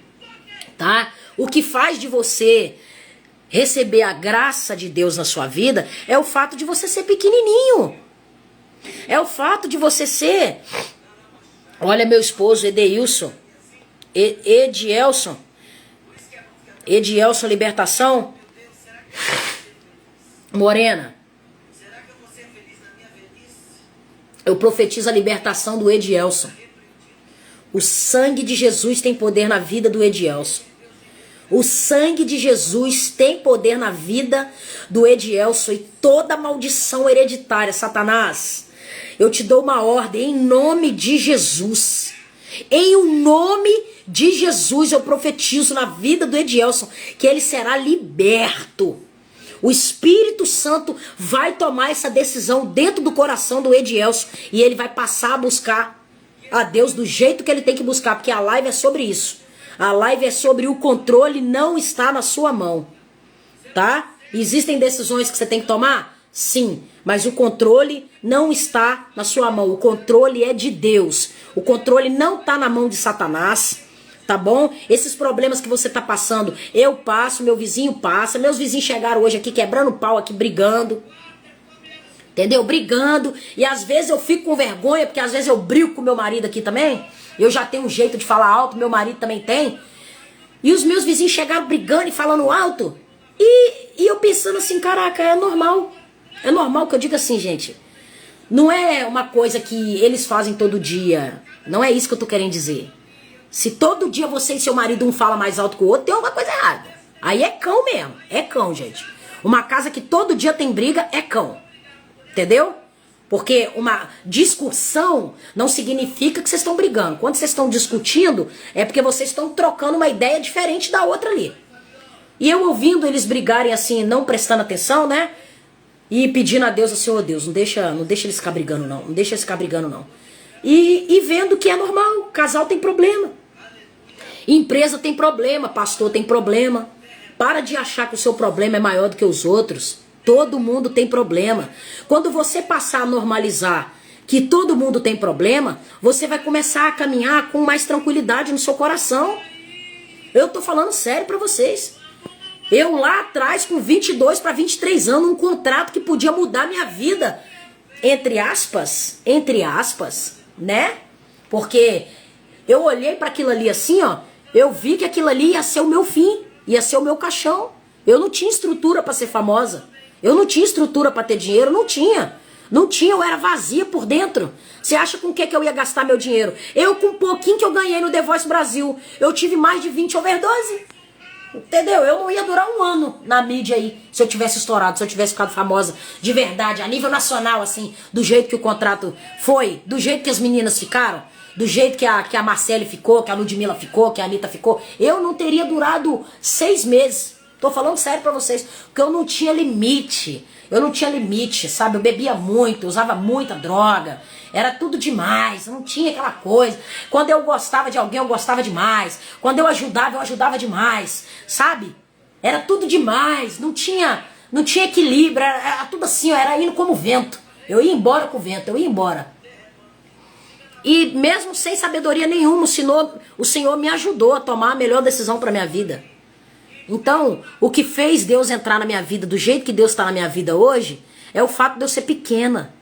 tá? O que faz de você receber a graça de Deus na sua vida é o fato de você ser pequenininho. É o fato de você ser... Olha meu esposo, Edielson, Libertação, Morena, eu profetizo a libertação do Edielson. O sangue de Jesus tem poder na vida do Edielson. O sangue de Jesus tem poder na vida do Edielson. E toda maldição hereditária, Satanás, eu te dou uma ordem em nome de Jesus. Em o nome de Jesus eu profetizo na vida do Edielson que ele será liberto. O Espírito Santo vai tomar essa decisão dentro do coração do Edielson e ele vai passar a buscar a Deus do jeito que ele tem que buscar, porque a live é sobre isso. A live é sobre o controle não está na sua mão, tá? Existem decisões que você tem que tomar? Sim, mas o controle não está na sua mão. O controle é de Deus. O controle não está na mão de Satanás, tá bom? Esses problemas que você tá passando, eu passo, meu vizinho passa. Meus vizinhos chegaram hoje aqui quebrando pau aqui, brigando. Entendeu? Brigando. E às vezes eu fico com vergonha, porque às vezes eu brigo com meu marido aqui também. Eu já tenho um jeito de falar alto, meu marido também tem. E os meus vizinhos chegaram brigando e falando alto. E eu pensando assim, caraca, é normal. É normal que eu diga assim, gente. Não é uma coisa que eles fazem todo dia. Não é isso que eu tô querendo dizer. Se todo dia você e seu marido um fala mais alto que o outro, tem alguma coisa errada. Aí é cão mesmo. É cão, gente. Uma casa que todo dia tem briga é cão. Entendeu? Porque uma discussão não significa que vocês estão brigando. Quando vocês estão discutindo, é porque vocês estão trocando uma ideia diferente da outra ali. E eu ouvindo eles brigarem assim, não prestando atenção, né? E pedindo a Deus, assim, oh Deus, não deixa eles ficar brigando não. Não deixa eles ficar brigando não. E vendo que é normal, casal tem problema. Empresa tem problema, pastor tem problema. Para de achar que o seu problema é maior do que os outros. Todo mundo tem problema. Quando você passar a normalizar que todo mundo tem problema, você vai começar a caminhar com mais tranquilidade no seu coração. Eu tô falando sério pra vocês. Eu lá atrás, com 22 para 23 anos, um contrato que podia mudar minha vida. Entre aspas, né? Porque eu olhei para aquilo ali assim, ó. Eu vi que aquilo ali ia ser o meu fim, ia ser o meu caixão. Eu não tinha estrutura para ser famosa. Eu não tinha estrutura para ter dinheiro, não tinha. Não tinha, eu era vazia por dentro. Você acha com o que eu ia gastar meu dinheiro? Eu, com um pouquinho que eu ganhei no The Voice Brasil, eu tive mais de 20 overdose. Entendeu? Eu não ia durar um ano na mídia aí, se eu tivesse estourado, se eu tivesse ficado famosa de verdade, a nível nacional, assim, do jeito que o contrato foi, do jeito que as meninas ficaram, do jeito que a Marcele ficou, que a Ludmilla ficou, que a Anitta ficou. Eu não teria durado 6 meses. Tô falando sério pra vocês, porque eu não tinha limite. Eu não tinha limite, sabe? Eu bebia muito, usava muita droga. Era tudo demais, não tinha aquela coisa. Quando eu gostava de alguém, eu gostava demais. Quando eu ajudava demais, sabe? Era tudo demais, não tinha equilíbrio, era tudo assim, era indo como vento. Eu ia embora com o vento, eu ia embora. E mesmo sem sabedoria nenhuma, o Senhor me ajudou a tomar a melhor decisão para minha vida. Então, o que fez Deus entrar na minha vida do jeito que Deus está na minha vida hoje, é o fato de eu ser pequena,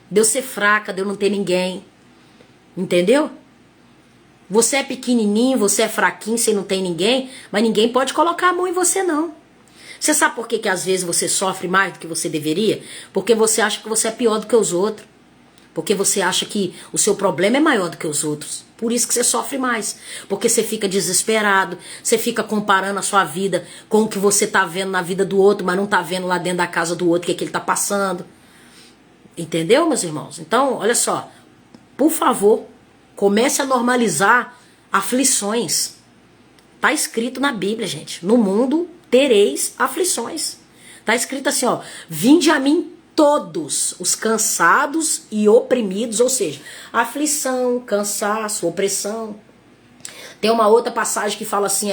de eu ser fraca, de eu não ter ninguém. Entendeu? Você é pequenininho, você é fraquinho, você não tem ninguém, mas ninguém pode colocar a mão em você não. Você sabe por que às vezes você sofre mais do que você deveria? Porque você acha que você é pior do que os outros. Porque você acha que o seu problema é maior do que os outros. Por isso que você sofre mais. Porque você fica desesperado, você fica comparando a sua vida com o que você tá vendo na vida do outro, mas não tá vendo lá dentro da casa do outro o que ele tá passando. Entendeu, meus irmãos? Então, olha só. Por favor, comece a normalizar aflições. Tá escrito na Bíblia, gente. No mundo tereis aflições. Tá escrito assim, ó. Vinde a mim todos os cansados e oprimidos, ou seja, aflição, cansaço, opressão. Tem uma outra passagem que fala assim,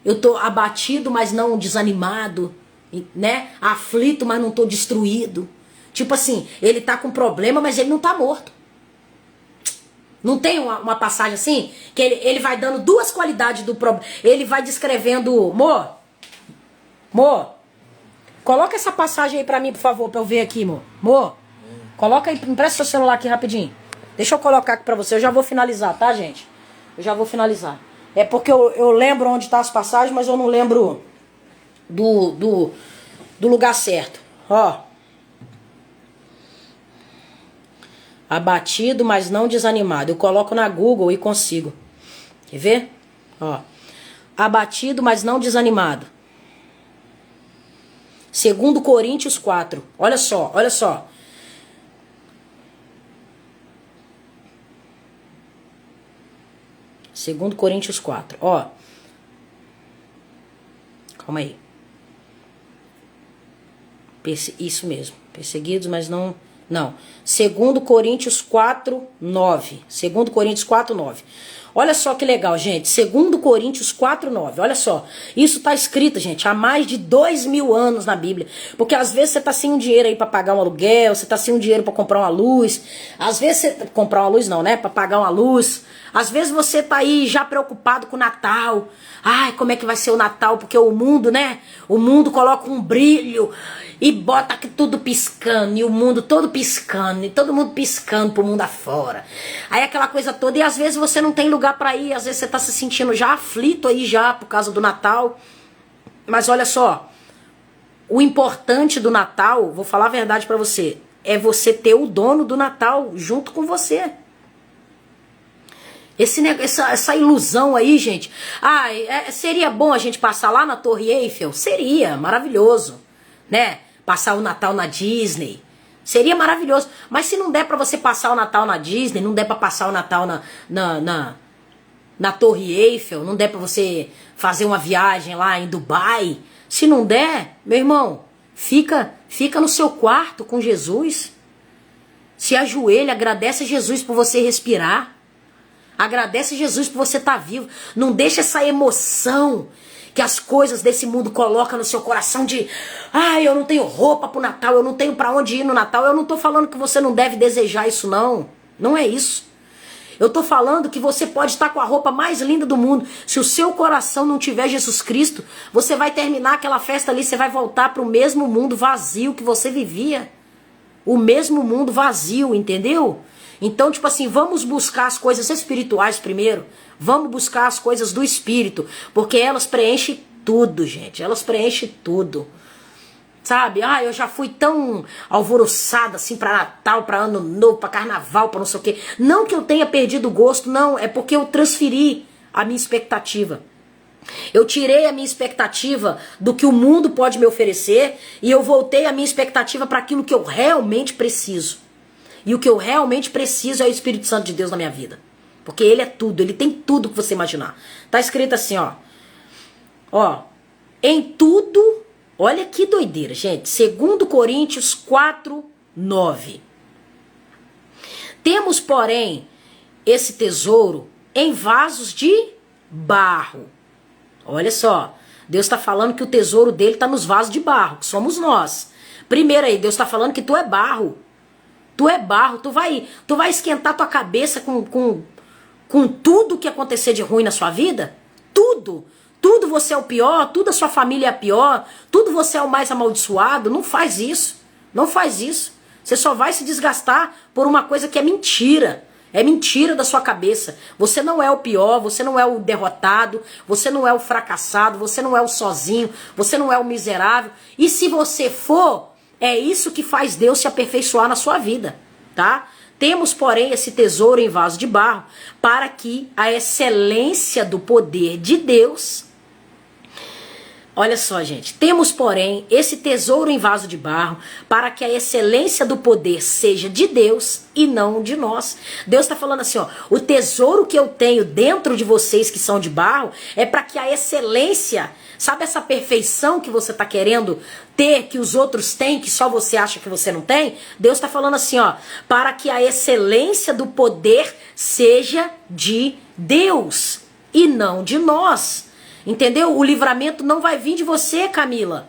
eu tô abatido, mas não desanimado, né? Aflito, mas não tô destruído. Tipo assim, ele tá com problema, mas ele não tá morto. Não tem uma passagem assim, que ele vai dando duas qualidades do problema. Ele vai descrevendo, Mo, coloca essa passagem aí pra mim, por favor, pra eu ver aqui, Mo. Coloca aí, empresta seu celular aqui rapidinho. Deixa eu colocar aqui pra você, eu já vou finalizar, tá, gente? Eu já vou finalizar. É porque eu lembro onde tá as passagens, mas eu não lembro do lugar certo. Ó. Abatido, mas não desanimado. Eu coloco na Google e consigo. Quer ver? Ó. Abatido, mas não desanimado. 2 Coríntios 4. Olha só, olha só. Segundo Coríntios 4. Ó. Calma aí. Isso mesmo. Perseguidos, mas não... Não. 2 Coríntios 4, 9. 2 Coríntios 4, 9. Olha só que legal, gente. 2 Coríntios 4, 9. Olha só. Isso tá escrito, gente, há mais de 2000 anos na Bíblia. Porque às vezes você tá sem um dinheiro aí pra pagar um aluguel, você tá sem um dinheiro pra comprar uma luz. Às vezes você... Comprar uma luz não, né? Pra pagar uma luz. Às vezes você tá aí já preocupado com o Natal. Ai, como é que vai ser o Natal? Porque o mundo, né? O mundo coloca um brilho e bota tudo piscando, e o mundo todo piscando, e todo mundo piscando pro mundo afora. Aí aquela coisa toda, e às vezes você não tem lugar pra ir, às vezes você tá se sentindo já aflito aí já por causa do Natal. Mas olha só, o importante do Natal, vou falar a verdade pra você, é você ter o dono do Natal junto com você. Essa ilusão aí, gente. Seria bom a gente passar lá na Torre Eiffel? Seria, maravilhoso, né? Passar o Natal na Disney, Seria maravilhoso. Mas se não der pra você passar o Natal na Disney, não der pra passar o Natal na Torre Eiffel, não der pra você fazer uma viagem lá em Dubai, se não der, meu irmão, fica no seu quarto com Jesus. Se ajoelha, agradece a Jesus por você respirar. Agradece a Jesus por você estar vivo. Não deixa essa emoção que as coisas desse mundo colocam no seu coração de eu não tenho roupa pro Natal, eu não tenho pra onde ir no Natal. Eu não tô falando que você não deve desejar isso, não. Não é isso. Eu tô falando que você pode estar com a roupa mais linda do mundo. Se o seu coração não tiver Jesus Cristo, você vai terminar aquela festa ali, você vai voltar pro mesmo mundo vazio que você vivia. O mesmo mundo vazio, entendeu? Então, tipo assim, vamos buscar as coisas espirituais primeiro. Vamos buscar as coisas do Espírito. Porque elas preenchem tudo, gente. Elas preenchem tudo. Sabe? Eu já fui tão alvoroçada assim pra Natal, pra Ano Novo, pra Carnaval, pra não sei o quê. Não que eu tenha perdido o gosto, não. É porque eu transferi a minha expectativa. Eu tirei a minha expectativa do que o mundo pode me oferecer e eu voltei a minha expectativa para aquilo que eu realmente preciso. E o que eu realmente preciso é o Espírito Santo de Deus na minha vida. Porque ele é tudo, ele tem tudo que você imaginar. Tá escrito assim, em tudo, olha que doideira, gente. 2 Coríntios 4, 9. Temos, porém, esse tesouro em vasos de barro. Olha só, Deus está falando que o tesouro dele está nos vasos de barro, que somos nós. Primeiro aí, Deus está falando que tu é barro. Tu é barro, tu vai esquentar tua cabeça com tudo que acontecer de ruim na sua vida? Tudo. Tudo você é o pior, tudo a sua família é a pior, tudo você é o mais amaldiçoado. Não faz isso. Não faz isso. Você só vai se desgastar por uma coisa que é mentira. É mentira da sua cabeça. Você não é o pior, você não é o derrotado, você não é o fracassado, você não é o sozinho, você não é o miserável. E se você for, é isso que faz Deus se aperfeiçoar na sua vida, tá? Temos, porém, esse tesouro em vaso de barro, para que a excelência do poder de Deus... Olha só, gente. Temos, porém, esse tesouro em vaso de barro, para que a excelência do poder seja de Deus e não de nós. Deus está falando assim, o tesouro que eu tenho dentro de vocês que são de barro, é para que a excelência... Sabe essa perfeição que você está querendo ter, que os outros têm, que só você acha que você não tem? Deus está falando assim, para que a excelência do poder seja de Deus e não de nós. Entendeu? O livramento não vai vir de você, Camila.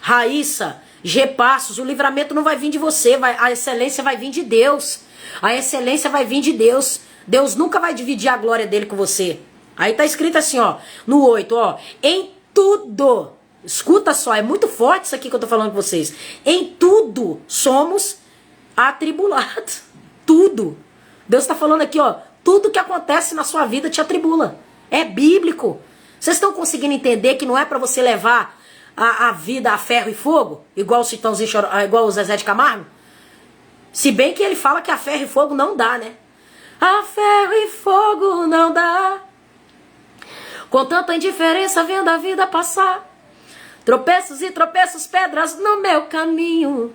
Raíssa, G Passos, o livramento não vai vir de você, a excelência vai vir de Deus. A excelência vai vir de Deus. Deus nunca vai dividir a glória dele com você. Aí tá escrito assim, no 8, em tudo, escuta só, é muito forte isso aqui que eu tô falando com vocês. Em tudo somos atribulados. Tudo. Deus está falando aqui, tudo que acontece na sua vida te atribula. É bíblico. Vocês estão conseguindo entender que não é para você levar a vida a ferro e fogo? Igual o Chitãozinho, igual o Zezé de Camargo? Se bem que ele fala que a ferro e fogo não dá, né? A ferro e fogo não dá. Com tanta indiferença vendo a vida passar. Tropeços e tropeços, pedras no meu caminho.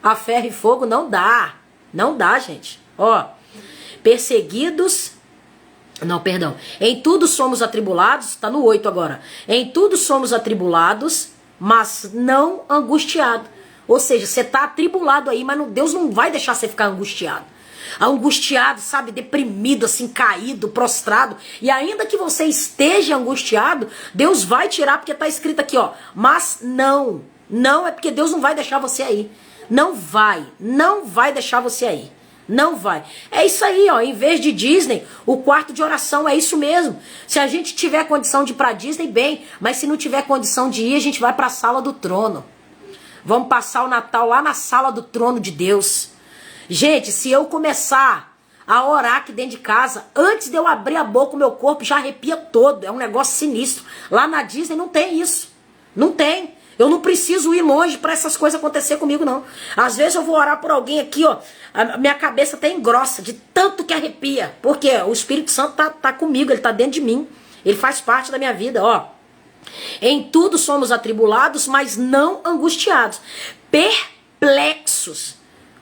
A ferro e fogo não dá. Não dá, gente. Perseguidos... Não, perdão. Em tudo somos atribulados, tá no 8 agora. Em tudo somos atribulados, mas não angustiados. Ou seja, você tá atribulado aí, mas Deus não vai deixar você ficar angustiado. Angustiado, sabe, deprimido, assim, caído, prostrado. E ainda que você esteja angustiado, Deus vai tirar, porque tá escrito aqui, mas não. Não é porque Deus não vai deixar você aí. Não vai deixar você aí. Não vai. É isso aí, em vez de Disney, o quarto de oração é isso mesmo. Se a gente tiver condição de ir pra Disney, bem, mas se não tiver condição de ir, a gente vai pra sala do trono. Vamos passar o Natal lá na sala do trono de Deus. Gente, se eu começar a orar aqui dentro de casa, antes de eu abrir a boca, o meu corpo já arrepia todo. É um negócio sinistro. Lá na Disney não tem isso. Não tem. Eu não preciso ir longe para essas coisas acontecer comigo, não. Às vezes eu vou orar por alguém aqui, a minha cabeça até engrossa de tanto que arrepia. Porque o Espírito Santo tá comigo, ele tá dentro de mim. Ele faz parte da minha vida, Em tudo somos atribulados, mas não angustiados. Perplexos.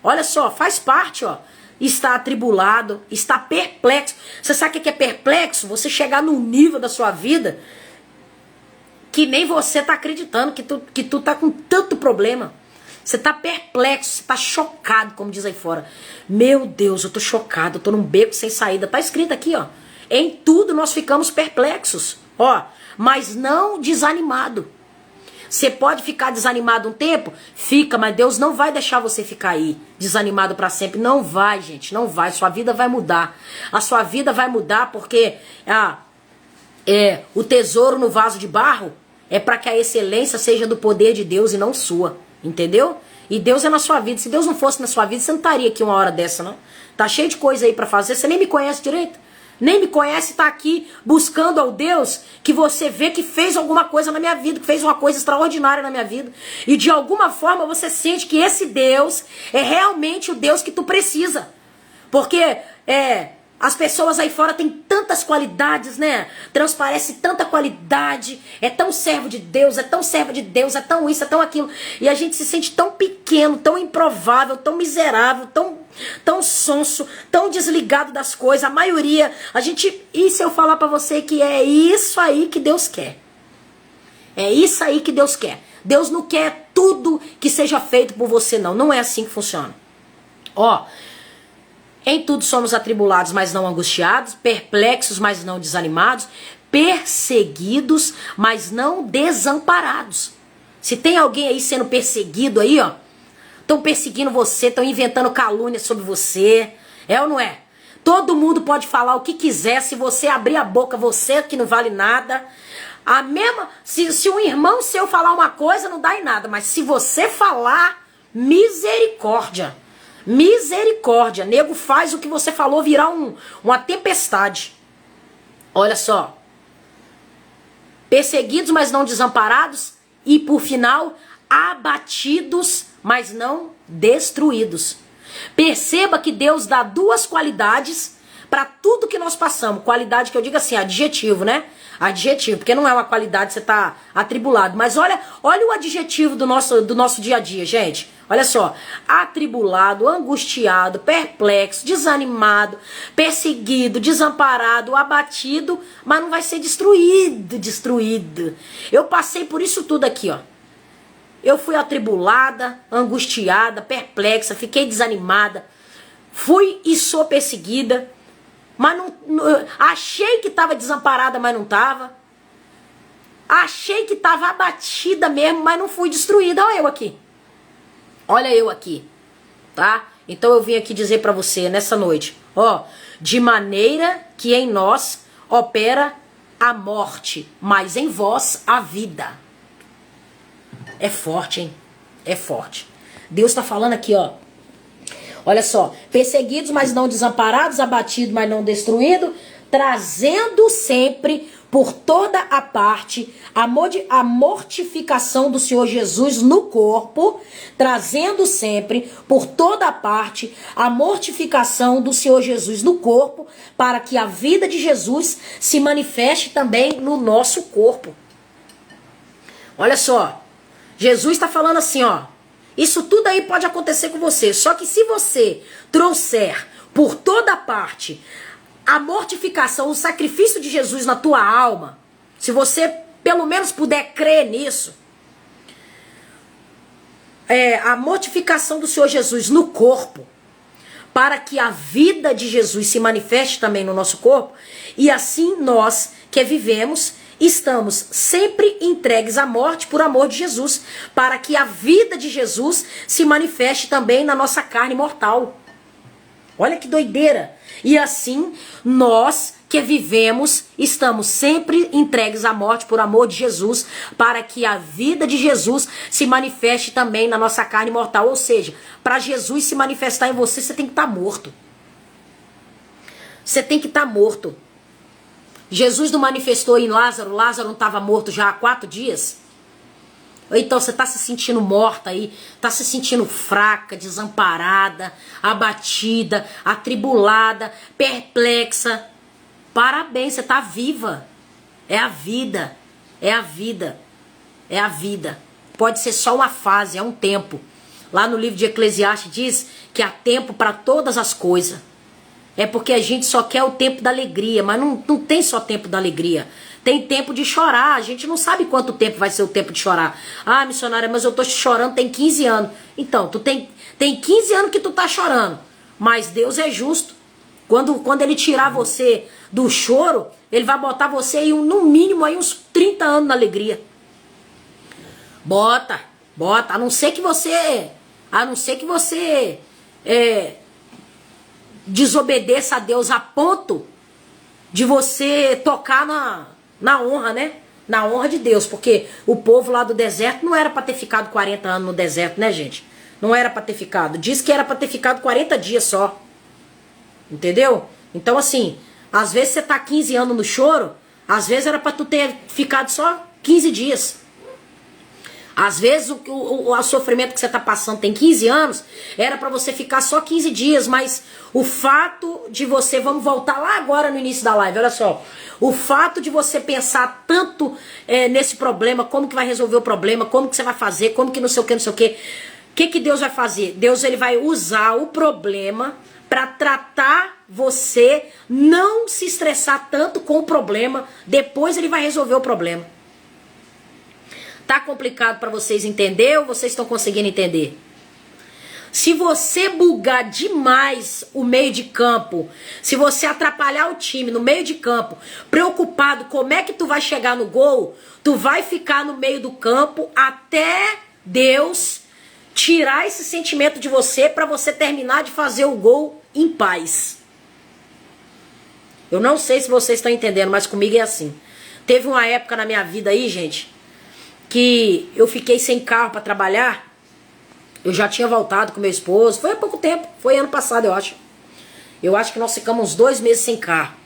Olha só, faz parte, ó. Está atribulado, está perplexo. Você sabe o que é perplexo? Você chegar num nível da sua vida que nem você tá acreditando que tu tá com tanto problema. Você tá perplexo, você tá chocado, como diz aí fora. Meu Deus, eu tô chocado, eu tô num beco sem saída. Tá escrito aqui, ó. Em tudo nós ficamos perplexos, ó, mas não desanimado. Você pode ficar desanimado um tempo? Fica, mas Deus não vai deixar você ficar aí desanimado para sempre. Não vai, gente, não vai. Sua vida vai mudar. A sua vida vai mudar porque o tesouro no vaso de barro é para que a excelência seja do poder de Deus e não sua. Entendeu? E Deus é na sua vida. Se Deus não fosse na sua vida, você não estaria aqui uma hora dessa, não. Tá cheio de coisa aí para fazer. Você nem me conhece direito. Nem me conhece, tá aqui buscando ao Deus que você vê que fez alguma coisa na minha vida, que fez uma coisa extraordinária na minha vida. E de alguma forma você sente que esse Deus é realmente o Deus que tu precisa. Porque as pessoas aí fora têm tantas qualidades, né? Transparece tanta qualidade. É tão servo de Deus, é tão servo de Deus, é tão isso, é tão aquilo. E a gente se sente tão pequeno, tão improvável, tão miserável, tão sonso, tão desligado das coisas. A maioria, e se eu falar pra você que é isso aí que Deus quer? É isso aí que Deus quer. Deus não quer tudo que seja feito por você, não. Não é assim que funciona. Ó, em tudo somos atribulados, mas não angustiados, perplexos, mas não desanimados, perseguidos, mas não desamparados. Se tem alguém aí sendo perseguido aí, ó, estão perseguindo você, estão inventando calúnia sobre você, é ou não é? Todo mundo pode falar o que quiser, se você abrir a boca, você que não vale nada. A mesma, se um irmão seu falar uma coisa, não dá em nada, mas se você falar, misericórdia. Misericórdia, nego faz o que você falou virar uma tempestade. Olha só. Perseguidos, mas não desamparados. E por final, abatidos, mas não destruídos. Perceba que Deus dá duas qualidades para tudo que nós passamos. Qualidade que eu digo assim, adjetivo, né? Adjetivo, porque não é uma qualidade você tá atribulado. Mas olha o adjetivo do nosso dia a dia, gente. Olha só, atribulado, angustiado, perplexo, desanimado, perseguido, desamparado, abatido, mas não vai ser destruído. Eu passei por isso tudo aqui, ó. Eu fui atribulada, angustiada, perplexa, fiquei desanimada, fui e sou perseguida, mas achei que estava desamparada, mas não estava. Achei que estava abatida mesmo, mas não fui destruída. Olha eu aqui. Olha eu aqui, tá? Então eu vim aqui dizer pra você nessa noite, ó, de maneira que em nós opera a morte, mas em vós a vida. É forte, hein? É forte. Deus tá falando aqui, ó. Olha só, perseguidos, mas não desamparados, abatidos, mas não destruídos, trazendo sempre por toda a parte a mortificação do Senhor Jesus no corpo, trazendo sempre por toda a parte a mortificação do Senhor Jesus no corpo, para que a vida de Jesus se manifeste também no nosso corpo. Olha só, Jesus está falando assim, ó, isso tudo aí pode acontecer com você, só que se você trouxer por toda a parte a mortificação, o sacrifício de Jesus na tua alma, se você pelo menos puder crer nisso, a mortificação do Senhor Jesus no corpo, para que a vida de Jesus se manifeste também no nosso corpo, e assim nós que vivemos, estamos sempre entregues à morte por amor de Jesus, para que a vida de Jesus se manifeste também na nossa carne mortal. Olha que doideira! E assim, nós que vivemos, estamos sempre entregues à morte por amor de Jesus, para que a vida de Jesus se manifeste também na nossa carne mortal. Ou seja, para Jesus se manifestar em você, você tem que estar morto. Você tem que estar morto. Jesus não manifestou em Lázaro, Lázaro não estava morto já há 4 dias? Então você está se sentindo morta aí, está se sentindo fraca, desamparada, abatida, atribulada, perplexa. Parabéns, você está viva. É a vida, é a vida, é a vida. Pode ser só uma fase, é um tempo. Lá no livro de Eclesiastes diz que há tempo para todas as coisas. É porque a gente só quer o tempo da alegria, mas não tem só tempo da alegria. Tem tempo de chorar, a gente não sabe quanto tempo vai ser o tempo de chorar. Ah, missionária, mas eu tô chorando tem 15 anos. Então, tu tem 15 anos que tu tá chorando, mas Deus é justo. Quando ele tirar você do choro, ele vai botar você aí, no mínimo aí uns 30 anos na alegria. Bota, a não ser que você desobedeça a Deus a ponto de você tocar na honra, né? Na honra de Deus, porque o povo lá do deserto não era para ter ficado 40 anos no deserto, né, gente? Não era para ter ficado. Diz que era para ter ficado 40 dias só. Entendeu? Então, assim, às vezes você tá 15 anos no choro, às vezes era para tu ter ficado só 15 dias. Às vezes o sofrimento que você tá passando tem 15 anos, era para você ficar só 15 dias, mas o fato de você, vamos voltar lá agora no início da live, olha só, o fato de você pensar tanto nesse problema, como que vai resolver o problema, como que você vai fazer, como que não sei o que, o que Deus vai fazer? Deus, ele vai usar o problema para tratar você não se estressar tanto com o problema, depois ele vai resolver o problema. Tá complicado para vocês entender ou vocês estão conseguindo entender? Se você bugar demais o meio de campo, se você atrapalhar o time no meio de campo, preocupado como é que tu vai chegar no gol, tu vai ficar no meio do campo até Deus tirar esse sentimento de você para você terminar de fazer o gol em paz. Eu não sei se vocês estão entendendo, mas comigo é assim. Teve uma época na minha vida aí, gente, que eu fiquei sem carro para trabalhar. Eu já tinha voltado com meu esposo. Foi há pouco tempo. Foi ano passado, eu acho. Eu acho que nós ficamos uns 2 meses sem carro.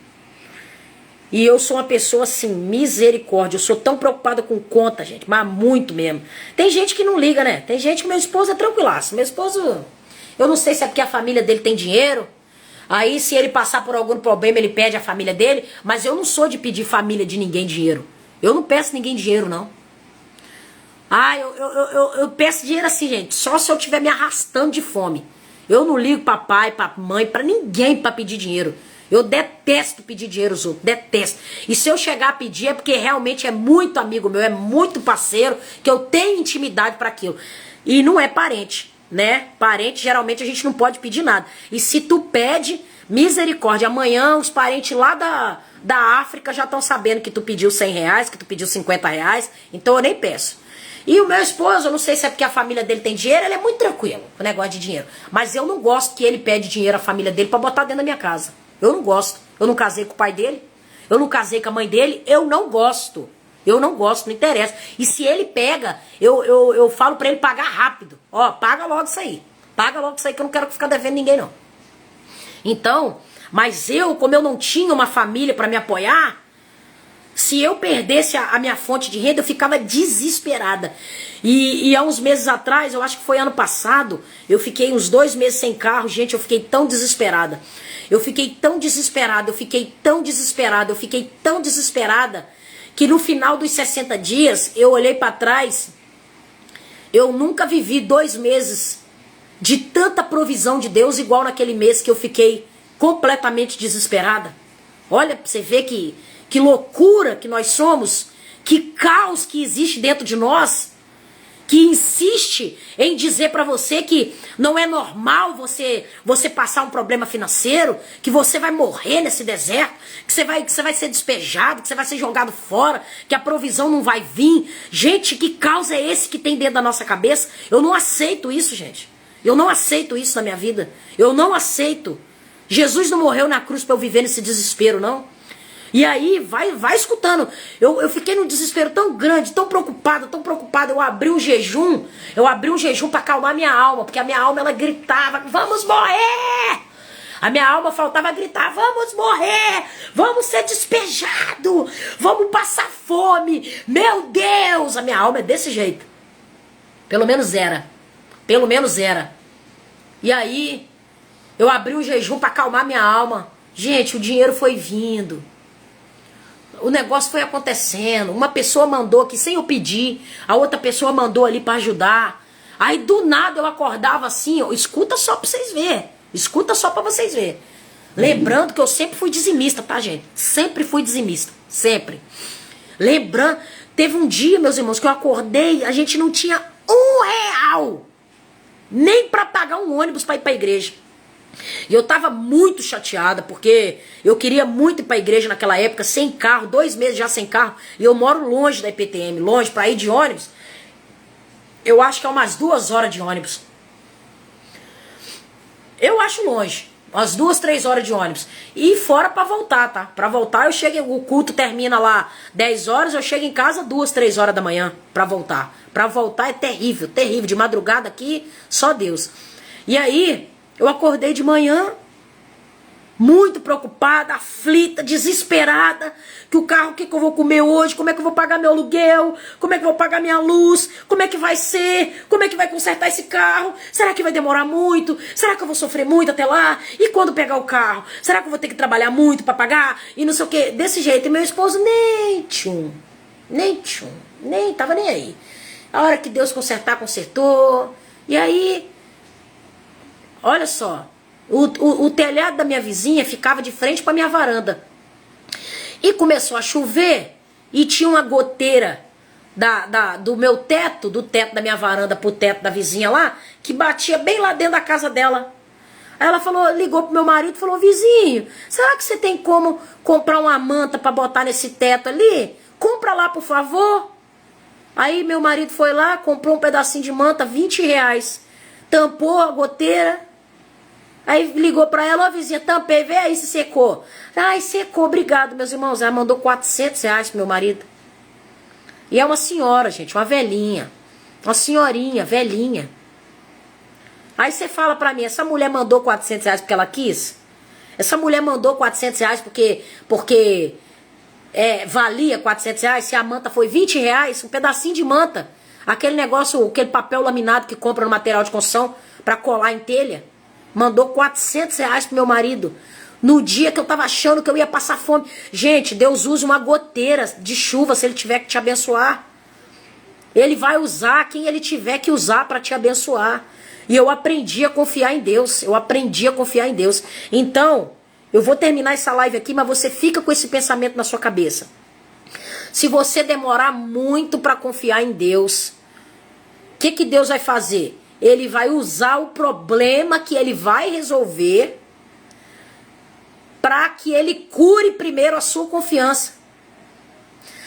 E eu sou uma pessoa assim, misericórdia. Eu sou tão preocupada com conta, gente. Mas muito mesmo. Tem gente que não liga, né? Tem gente que meu esposo é tranquilaço. Meu esposo, eu não sei se é porque a família dele tem dinheiro. Aí se ele passar por algum problema, ele pede a família dele. Mas eu não sou de pedir família de ninguém dinheiro. Eu não peço ninguém dinheiro, não. Ah, eu peço dinheiro assim, gente, só se eu estiver me arrastando de fome. Eu não ligo pra pai, pra mãe, pra ninguém pra pedir dinheiro. Eu detesto pedir dinheiro aos outros, detesto. E se eu chegar a pedir é porque realmente é muito amigo meu, é muito parceiro, que eu tenho intimidade pra aquilo. E não é parente, né? Parente, geralmente, a gente não pode pedir nada. E se tu pede, misericórdia, amanhã os parentes lá da África já estão sabendo que tu pediu 100 reais, que tu pediu 50 reais, então eu nem peço. E o meu esposo, eu não sei se é porque a família dele tem dinheiro, ele é muito tranquilo com o negócio de dinheiro. Mas eu não gosto que ele pede dinheiro à família dele pra botar dentro da minha casa. Eu não gosto. Eu não casei com o pai dele, eu não casei com a mãe dele, eu não gosto. Eu não gosto, não interessa. E se ele pega, eu falo pra ele pagar rápido. Ó, paga logo isso aí. Paga logo isso aí que eu não quero ficar devendo ninguém, não. Então, mas eu, como eu não tinha uma família pra me apoiar, se eu perdesse a minha fonte de renda, eu ficava desesperada. E há uns meses atrás, eu acho que foi ano passado, eu fiquei uns 2 meses sem carro. Gente, eu fiquei tão desesperada. Eu fiquei tão desesperada, que no final dos 60 dias, eu olhei pra trás, eu nunca vivi 2 meses de tanta provisão de Deus igual naquele mês que eu fiquei completamente desesperada. Olha, pra você ver que loucura que nós somos, que caos que existe dentro de nós, que insiste em dizer pra você que não é normal você passar um problema financeiro, que você vai morrer nesse deserto, que você vai ser despejado, que você vai ser jogado fora, que a provisão não vai vir. Gente, que caos é esse que tem dentro da nossa cabeça? Eu não aceito isso, gente. Eu não aceito isso na minha vida. Eu não aceito. Jesus não morreu na cruz pra eu viver nesse desespero, não. E aí, vai escutando. Eu fiquei num desespero tão grande, tão preocupada. Eu abri um jejum pra acalmar minha alma, porque a minha alma, ela gritava, vamos morrer! A minha alma faltava gritar, vamos morrer! Vamos ser despejados! Vamos passar fome! Meu Deus! A minha alma é desse jeito. Pelo menos era. E aí, eu abri um jejum pra acalmar minha alma. Gente, o dinheiro foi vindo. O negócio foi acontecendo. Uma pessoa mandou aqui sem eu pedir. A outra pessoa mandou ali para ajudar. Aí do nada eu acordava assim, ó, escuta só pra vocês verem. Escuta só pra vocês verem. Lembrando que eu sempre fui dizimista, tá, gente? Sempre fui dizimista. Sempre. Lembrando, teve um dia, meus irmãos, que eu acordei, a gente não tinha R$1. Nem pra pagar um ônibus pra ir pra igreja. E eu tava muito chateada, porque eu queria muito ir pra igreja naquela época, sem carro, 2 meses já sem carro. E eu moro longe da IPTM, longe, pra ir de ônibus. Eu acho que é umas 2 horas de ônibus. Eu acho longe. Umas 2, 3 horas de ônibus. E fora pra voltar, tá? Pra voltar eu chego, o culto termina lá 10 horas, eu chego em casa 2, 3 horas da manhã pra voltar. Pra voltar é terrível, terrível. De madrugada aqui, só Deus. E aí, eu acordei de manhã, muito preocupada, aflita, desesperada. Que o carro, o que eu vou comer hoje? Como é que eu vou pagar meu aluguel? Como é que eu vou pagar minha luz? Como é que vai ser? Como é que vai consertar esse carro? Será que vai demorar muito? Será que eu vou sofrer muito até lá? E quando pegar o carro? Será que eu vou ter que trabalhar muito pra pagar? E não sei o que. Desse jeito. E meu esposo nem tava nem aí. A hora que Deus consertar, consertou. E aí, olha só. O telhado da minha vizinha ficava de frente para minha varanda. E começou a chover e tinha uma goteira do meu teto, do teto da minha varanda pro teto da vizinha lá, que batia bem lá dentro da casa dela. Aí ela falou, ligou pro meu marido e falou, vizinho, será que você tem como comprar uma manta para botar nesse teto ali? Compra lá, por favor. Aí meu marido foi lá, comprou um pedacinho de manta, R$20. Tampou a goteira. Aí ligou pra ela, ó vizinha, tampei, vê aí se secou. Ai, secou, obrigado, meus irmãos. Ela mandou R$400 pro meu marido. E é uma senhora, gente, uma velhinha. Uma senhorinha, velhinha. Aí você fala pra mim, essa mulher mandou R$400 porque ela quis? Essa mulher mandou R$400 porque valia R$400? Se a manta foi R$20, um pedacinho de manta. Aquele negócio, aquele papel laminado que compra no material de construção pra colar em telha. Mandou R$400 pro meu marido. No dia que eu tava achando que eu ia passar fome. Gente, Deus usa uma goteira de chuva se Ele tiver que te abençoar. Ele vai usar quem Ele tiver que usar para te abençoar. E eu aprendi a confiar em Deus. Eu aprendi a confiar em Deus. Então, eu vou terminar essa live aqui, mas você fica com esse pensamento na sua cabeça. Se você demorar muito para confiar em Deus, o que Deus vai fazer? Ele vai usar o problema que ele vai resolver para que ele cure primeiro a sua confiança.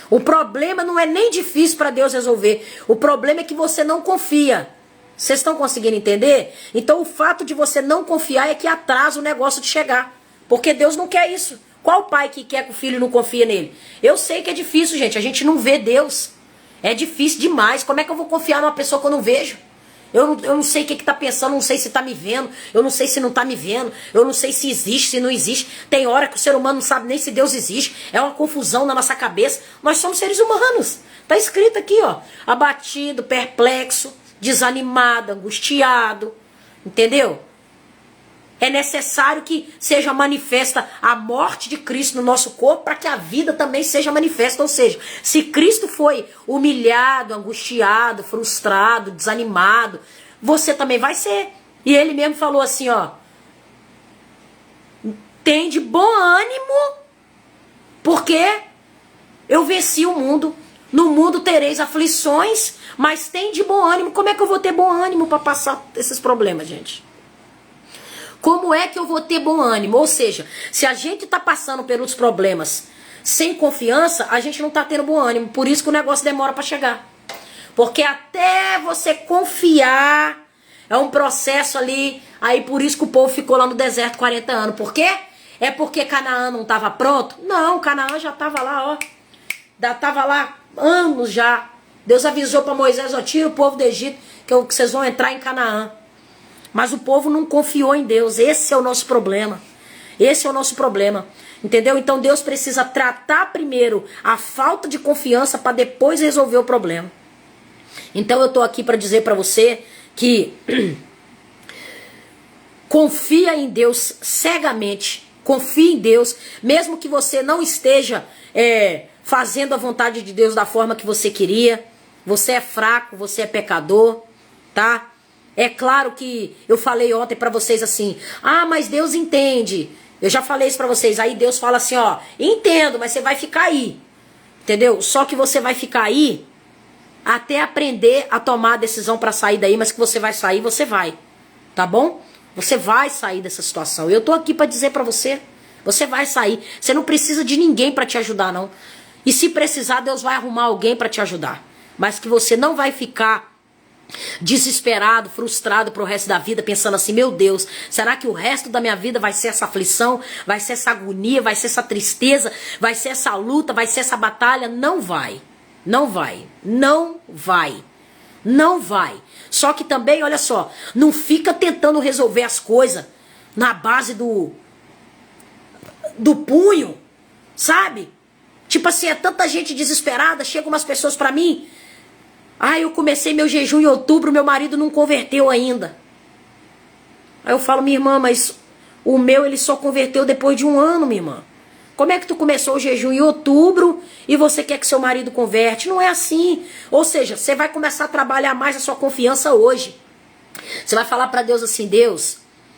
O problema não é nem difícil para Deus resolver. O problema é que você não confia. Vocês estão conseguindo entender? Então o fato de você não confiar é que atrasa o negócio de chegar. Porque Deus não quer isso. Qual pai que quer que o filho não confie nele? Eu sei que é difícil, gente. A gente não vê Deus. É difícil demais. Como é que eu vou confiar numa pessoa que eu não vejo? Eu não sei o que tá pensando, não sei se tá me vendo, eu não sei se não tá me vendo, eu não sei se existe, se não existe. Tem hora que o ser humano não sabe nem se Deus existe, é uma confusão na nossa cabeça. Nós somos seres humanos. Tá escrito aqui, ó, abatido, perplexo, desanimado, angustiado, entendeu? É necessário que seja manifesta a morte de Cristo no nosso corpo para que a vida também seja manifesta. Ou seja, se Cristo foi humilhado, angustiado, frustrado, desanimado, você também vai ser. E ele mesmo falou assim, ó, tem de bom ânimo, porque eu venci o mundo. No mundo tereis aflições, mas tem de bom ânimo. Como é que eu vou ter bom ânimo para passar esses problemas, gente? Como é que eu vou ter bom ânimo? Ou seja, se a gente está passando pelos problemas sem confiança, a gente não está tendo bom ânimo. Por isso que o negócio demora para chegar. Porque até você confiar, é um processo ali. Aí por isso que o povo ficou lá no deserto 40 anos. Por quê? É porque Canaã não estava pronto? Não, Canaã já estava lá, ó. Já estava lá anos já. Deus avisou para Moisés, ó, tira o povo do Egito, que vocês vão entrar em Canaã. Mas o povo não confiou em Deus. Esse é o nosso problema. Esse é o nosso problema. Entendeu? Então Deus precisa tratar primeiro a falta de confiança para depois resolver o problema. Então eu estou aqui para dizer para você que confia em Deus cegamente. Confie em Deus. Mesmo que você não esteja fazendo a vontade de Deus da forma que você queria. Você é fraco, você é pecador. tá? É claro que eu falei ontem pra vocês assim, ah, mas Deus entende. Eu já falei isso pra vocês, aí Deus fala assim, ó, entendo, mas você vai ficar aí, entendeu? Só que você vai ficar aí até aprender a tomar a decisão pra sair daí, mas que você vai sair, você vai, tá bom? Você vai sair dessa situação. Eu tô aqui pra dizer pra você, você vai sair. Você não precisa de ninguém pra te ajudar, não. E se precisar, Deus vai arrumar alguém pra te ajudar. Mas que você não vai ficar desesperado, frustrado pro resto da vida, pensando assim, meu Deus, será que o resto da minha vida vai ser essa aflição, vai ser essa agonia, vai ser essa tristeza, vai ser essa luta, vai ser essa batalha? Não vai, não vai, não vai, não vai. Só que também, olha só, não fica tentando resolver as coisas na base do punho, sabe? Tipo assim, é tanta gente desesperada, chegam umas pessoas pra mim, ah, eu comecei meu jejum em outubro, meu marido não converteu ainda. Aí eu falo, minha irmã, mas o meu ele só converteu depois de 1 ano, minha irmã. Como é que tu começou o jejum em outubro e você quer que seu marido converte? Não é assim. Ou seja, você vai começar a trabalhar mais a sua confiança hoje. Você vai falar pra Deus assim, Deus,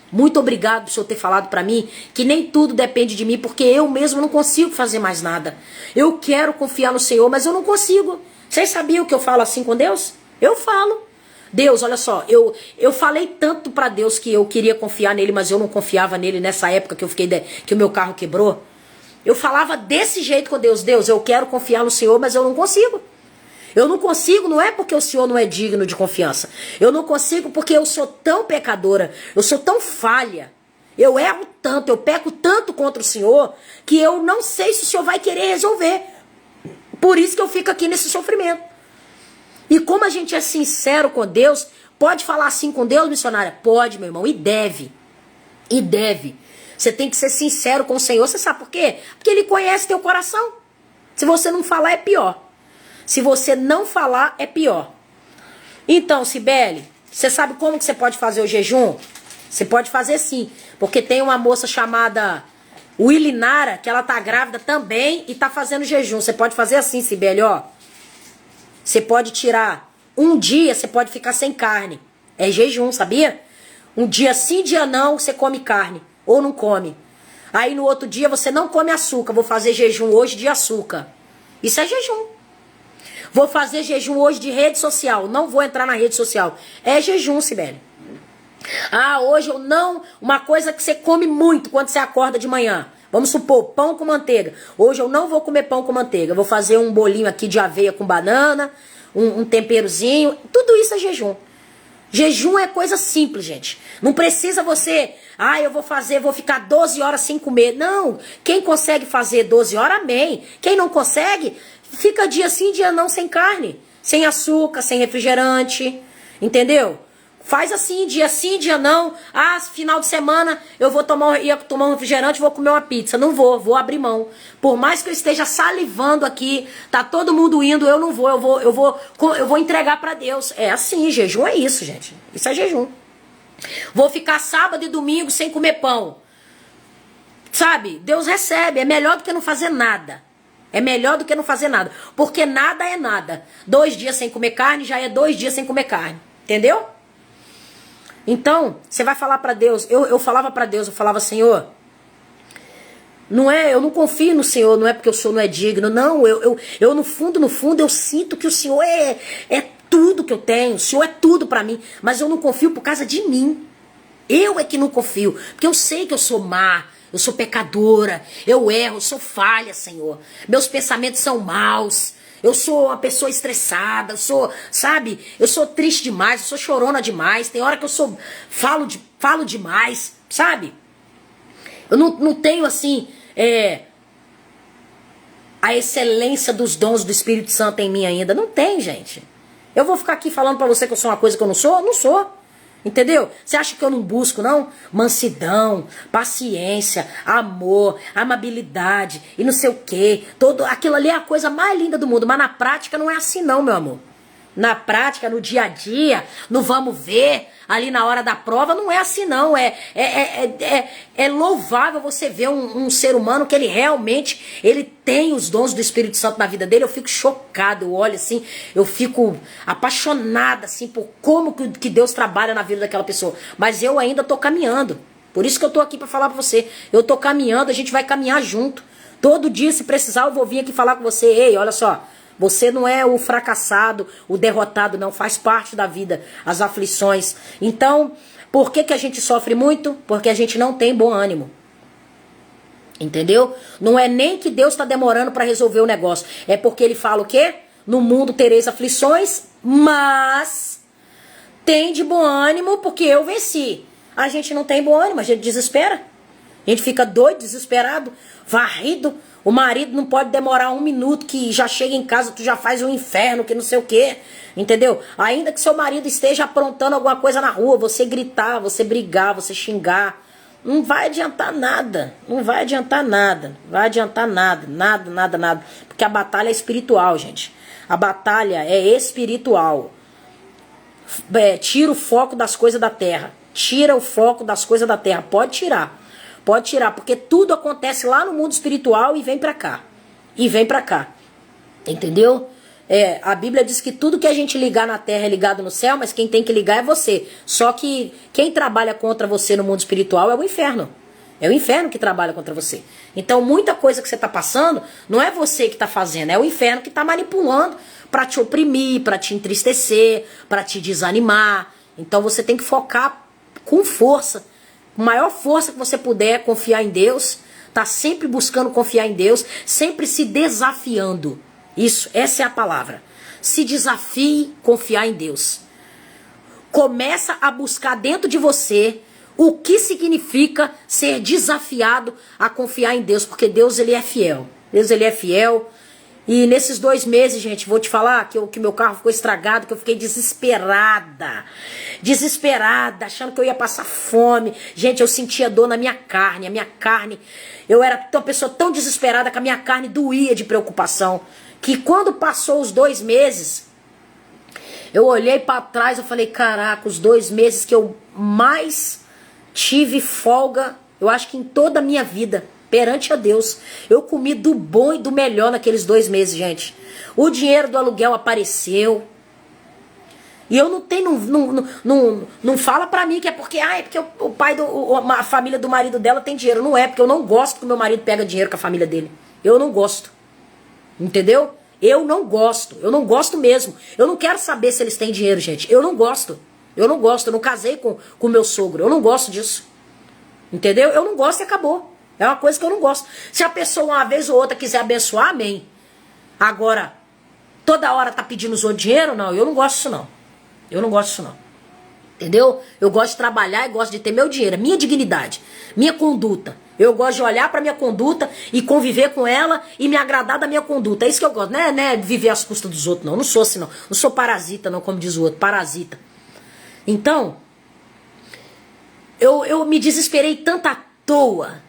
muito obrigado por o Senhor ter falado pra mim que nem tudo depende de mim, porque eu mesmo não consigo fazer mais nada. Eu quero confiar no Senhor, mas eu não consigo. Vocês sabiam que eu falo assim com Deus? Eu falo. Deus, olha só, eu falei tanto pra Deus que eu queria confiar nele, mas eu não confiava nele nessa época que eu fiquei que o meu carro quebrou. Eu falava desse jeito com Deus, Deus, eu quero confiar no Senhor, mas eu não consigo. Eu não consigo, não é porque o Senhor não é digno de confiança. Eu não consigo porque eu sou tão pecadora, eu sou tão falha. Eu erro tanto, eu peco tanto contra o Senhor, que eu não sei se o Senhor vai querer resolver. Por isso que eu fico aqui nesse sofrimento. E como a gente é sincero com Deus, pode falar assim com Deus, missionária? Pode, meu irmão, e deve. E deve. Você tem que ser sincero com o Senhor. Você sabe por quê? Porque Ele conhece teu coração. Se você não falar, é pior. Se você não falar, é pior. Então, Cibele, você sabe como que você pode fazer o jejum? Você pode fazer sim. Porque tem uma moça chamada Willinara, que ela tá grávida também e tá fazendo jejum. Você pode fazer assim, Cibele, ó. Você pode tirar 1 dia, você pode ficar sem carne. É jejum, sabia? 1 dia sim, dia não, você come carne. Ou não come. Aí no outro dia você não come açúcar. Vou fazer jejum hoje de açúcar. Isso é jejum. Vou fazer jejum hoje de rede social. Não vou entrar na rede social. É jejum, Cibele. Ah, hoje eu não... Uma coisa que você come muito quando você acorda de manhã. Vamos supor, pão com manteiga. Hoje eu não vou comer pão com manteiga. Vou fazer um bolinho aqui de aveia com banana, um temperozinho. Tudo isso é jejum. Jejum é coisa simples, gente. Não precisa você... Ah, eu vou ficar 12 horas sem comer. Não. Quem consegue fazer 12 horas, amém. Quem não consegue, fica dia sim, dia não, sem carne. Sem açúcar, sem refrigerante. Entendeu? Faz assim, dia não. Ah, final de semana eu ia tomar um refrigerante, vou comer uma pizza. Não vou abrir mão. Por mais que eu esteja salivando aqui, tá todo mundo indo, eu não vou, eu vou entregar pra Deus. É assim, jejum é isso, gente. Isso é jejum. Vou ficar sábado e domingo sem comer pão. Sabe? Deus recebe, é melhor do que não fazer nada. É melhor do que não fazer nada. Porque nada é nada. 2 dias sem comer carne já é 2 dias sem comer carne. Entendeu? Então, você vai falar pra Deus. Eu falava pra Deus, eu falava, Senhor, não é, eu não confio no Senhor, não é porque o Senhor não é digno, não, eu no fundo, eu sinto que o Senhor é tudo que eu tenho, o Senhor é tudo pra mim, mas eu não confio por causa de mim. Eu é que não confio, porque eu sei que eu sou má, eu sou pecadora, eu erro, eu sou falha, Senhor. Meus pensamentos são maus. Eu sou uma pessoa estressada, sabe? Eu sou triste demais, eu sou chorona demais. Tem hora que eu falo demais, sabe? Eu não tenho, assim, a excelência dos dons do Espírito Santo em mim ainda. Não tem, gente. Eu vou ficar aqui falando pra você que eu sou uma coisa que eu não sou? Não sou. Entendeu? Você acha que eu não busco, não? Mansidão, paciência, amor, amabilidade e não sei o quê. Aquilo ali é a coisa mais linda do mundo. Mas na prática não é assim não, meu amor. Na prática, no dia a dia, no vamos ver, ali na hora da prova, não é assim não. É louvável você ver um ser humano que ele realmente, ele tem os dons do Espírito Santo na vida dele. Eu fico chocado, eu olho assim, eu fico apaixonada assim por como que Deus trabalha na vida daquela pessoa. Mas eu ainda tô caminhando. Por isso que eu tô aqui para falar para você. Eu tô caminhando, a gente vai caminhar junto. Todo dia, se precisar, eu vou vir aqui falar com você. Ei, olha só. Você não é o fracassado, o derrotado, não. Faz parte da vida, as aflições. Então, por que a gente sofre muito? Porque a gente não tem bom ânimo. Entendeu? Não é nem que Deus está demorando para resolver o negócio. É porque ele fala o quê? No mundo tereis aflições, mas tem de bom ânimo porque eu venci. A gente não tem bom ânimo, a gente desespera. A gente fica doido, desesperado, varrido. O marido não pode demorar 1 minuto, que já chega em casa, tu já faz um inferno, que não sei o quê. Entendeu? Ainda que seu marido esteja aprontando alguma coisa na rua, você gritar, você brigar, você xingar, não vai adiantar nada. Não vai adiantar nada. Não vai adiantar nada. Nada, nada, nada. Porque a batalha é espiritual, gente. A batalha é espiritual. Tira o foco das coisas da terra. Tira o foco das coisas da terra. Pode tirar. Pode tirar, porque tudo acontece lá no mundo espiritual e vem pra cá. E vem pra cá. Entendeu? A Bíblia diz que tudo que a gente ligar na terra é ligado no céu, mas quem tem que ligar é você. Só que quem trabalha contra você no mundo espiritual é o inferno. É o inferno que trabalha contra você. Então muita coisa que você tá passando, não é você que tá fazendo, é o inferno que tá manipulando pra te oprimir, pra te entristecer, pra te desanimar. Então você tem que focar com força. Maior força que você puder, confiar em Deus, tá sempre buscando confiar em Deus, sempre se desafiando. Essa é a palavra. Se desafie confiar em Deus. Começa a buscar dentro de você o que significa ser desafiado a confiar em Deus, porque Deus, ele é fiel. Deus, ele é fiel. E nesses 2 meses, gente, vou te falar que meu carro ficou estragado, que eu fiquei desesperada. Desesperada, achando que eu ia passar fome. Gente, eu sentia dor na minha carne. A minha carne, eu era uma pessoa tão desesperada que a minha carne doía de preocupação. Que quando passou os 2 meses, eu olhei para trás e falei, caraca, os 2 meses que eu mais tive folga, eu acho que em toda a minha vida. Perante a Deus, eu comi do bom e do melhor naqueles 2 meses, gente. O dinheiro do aluguel apareceu. E eu não tenho, não fala pra mim que é porque o pai, a família do marido dela tem dinheiro. Não é, porque eu não gosto que o meu marido pega dinheiro com a família dele. Eu não gosto. Entendeu? Eu não gosto mesmo. Eu não quero saber se eles têm dinheiro, gente. Eu não gosto. Eu não casei com o meu sogro. Eu não gosto disso. Entendeu? Eu não gosto e acabou. É uma coisa que eu não gosto. Se a pessoa uma vez ou outra quiser abençoar, amém. Agora, toda hora tá pedindo os outros dinheiro, não. Eu não gosto disso, não. Eu não gosto disso, não. Entendeu? Eu gosto de trabalhar e gosto de ter meu dinheiro, minha dignidade, minha conduta. Eu gosto de olhar pra minha conduta e conviver com ela e me agradar da minha conduta. É isso que eu gosto. Não é viver às custas dos outros, não. Eu não sou assim, não. Não sou parasita, não, como diz o outro. Parasita. Então, eu me desesperei tanto à toa.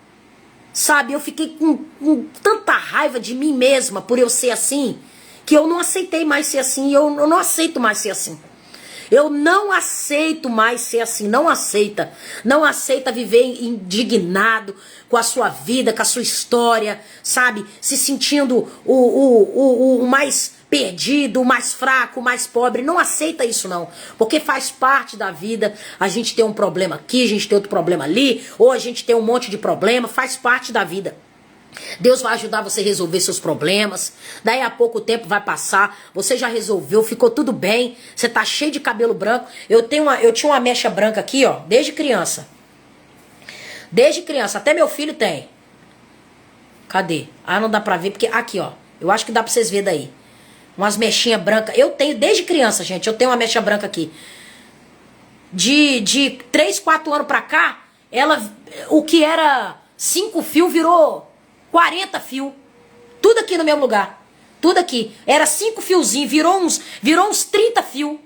Sabe, eu fiquei com tanta raiva de mim mesma por eu ser assim, que eu não aceitei mais ser assim, eu não aceito mais ser assim. Eu não aceito mais ser assim, não aceita. Não aceita viver indignado com a sua vida, com a sua história, sabe? Se sentindo o mais perdido, o mais fraco, o mais pobre. Não aceita isso não, porque faz parte da vida. A gente tem um problema aqui, a gente tem outro problema ali, ou a gente tem um monte de problema, faz parte da vida. Deus vai ajudar você a resolver seus problemas. Daí a pouco tempo vai passar. Você já resolveu, ficou tudo bem. Você tá cheio de cabelo branco. Eu tinha uma mecha branca aqui, ó, desde criança. Desde criança, até meu filho tem. Cadê? Ah, não dá pra ver, porque aqui, ó. Eu acho que dá pra vocês verem daí. Umas mechinhas brancas. Eu tenho desde criança, gente. Eu tenho uma mecha branca aqui. De 3, 4 anos pra cá, o que era 5 fios virou 40 fios. Tudo aqui no mesmo lugar. Tudo aqui. Era 5 fiozinhos, virou uns 30 fios.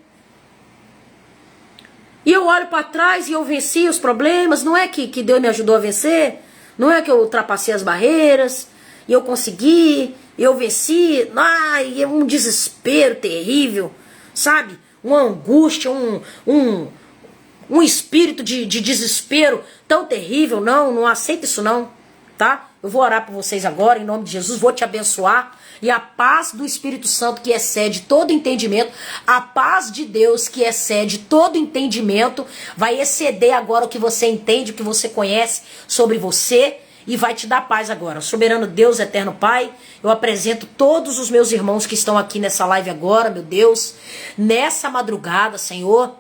E eu olho pra trás e eu venci os problemas. Não é que Deus me ajudou a vencer. Não é que eu ultrapassei as barreiras. E eu consegui. Eu venci. Ai, é um desespero terrível. sabe? Uma angústia, um espírito de desespero tão terrível. Não aceita isso não, tá? Eu vou orar por vocês agora, em nome de Jesus, vou te abençoar. E a paz do Espírito Santo que excede todo entendimento, a paz de Deus que excede todo entendimento, vai exceder agora o que você entende, o que você conhece sobre você, e vai te dar paz agora. Soberano Deus, eterno Pai, eu apresento todos os meus irmãos que estão aqui nessa live agora, meu Deus, nessa madrugada, Senhor.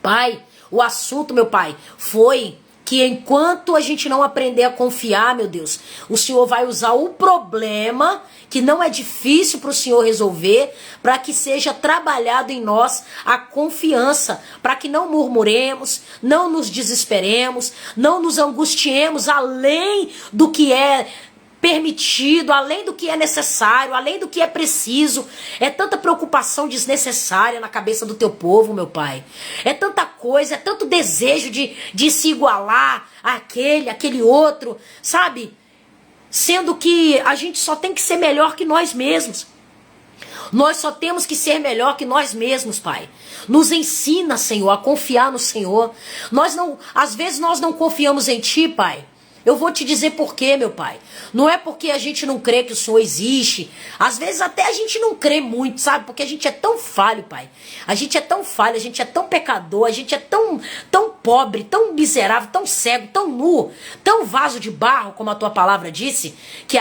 Pai, o assunto, meu Pai, foi que enquanto a gente não aprender a confiar, meu Deus, o Senhor vai usar o problema, que não é difícil para o Senhor resolver, para que seja trabalhado em nós a confiança, para que não murmuremos, não nos desesperemos, não nos angustiemos além do que é permitido, além do que é necessário, além do que é preciso. É tanta preocupação desnecessária na cabeça do teu povo, meu Pai. É tanta coisa, é tanto desejo de se igualar àquele outro, sabe? Sendo que a gente só tem que ser melhor que nós mesmos. Nós só temos que ser melhor que nós mesmos, Pai. Nos ensina, Senhor, a confiar no Senhor. Às vezes nós não confiamos em Ti, Pai. Eu vou te dizer por quê, meu Pai. Não é porque a gente não crê que o Senhor existe. Às vezes até a gente não crê muito, sabe? Porque a gente é tão falho, Pai. A gente é tão falho, a gente é tão pecador, a gente é tão pobre, tão miserável, tão cego, tão nu, tão vaso de barro, como a Tua palavra disse, que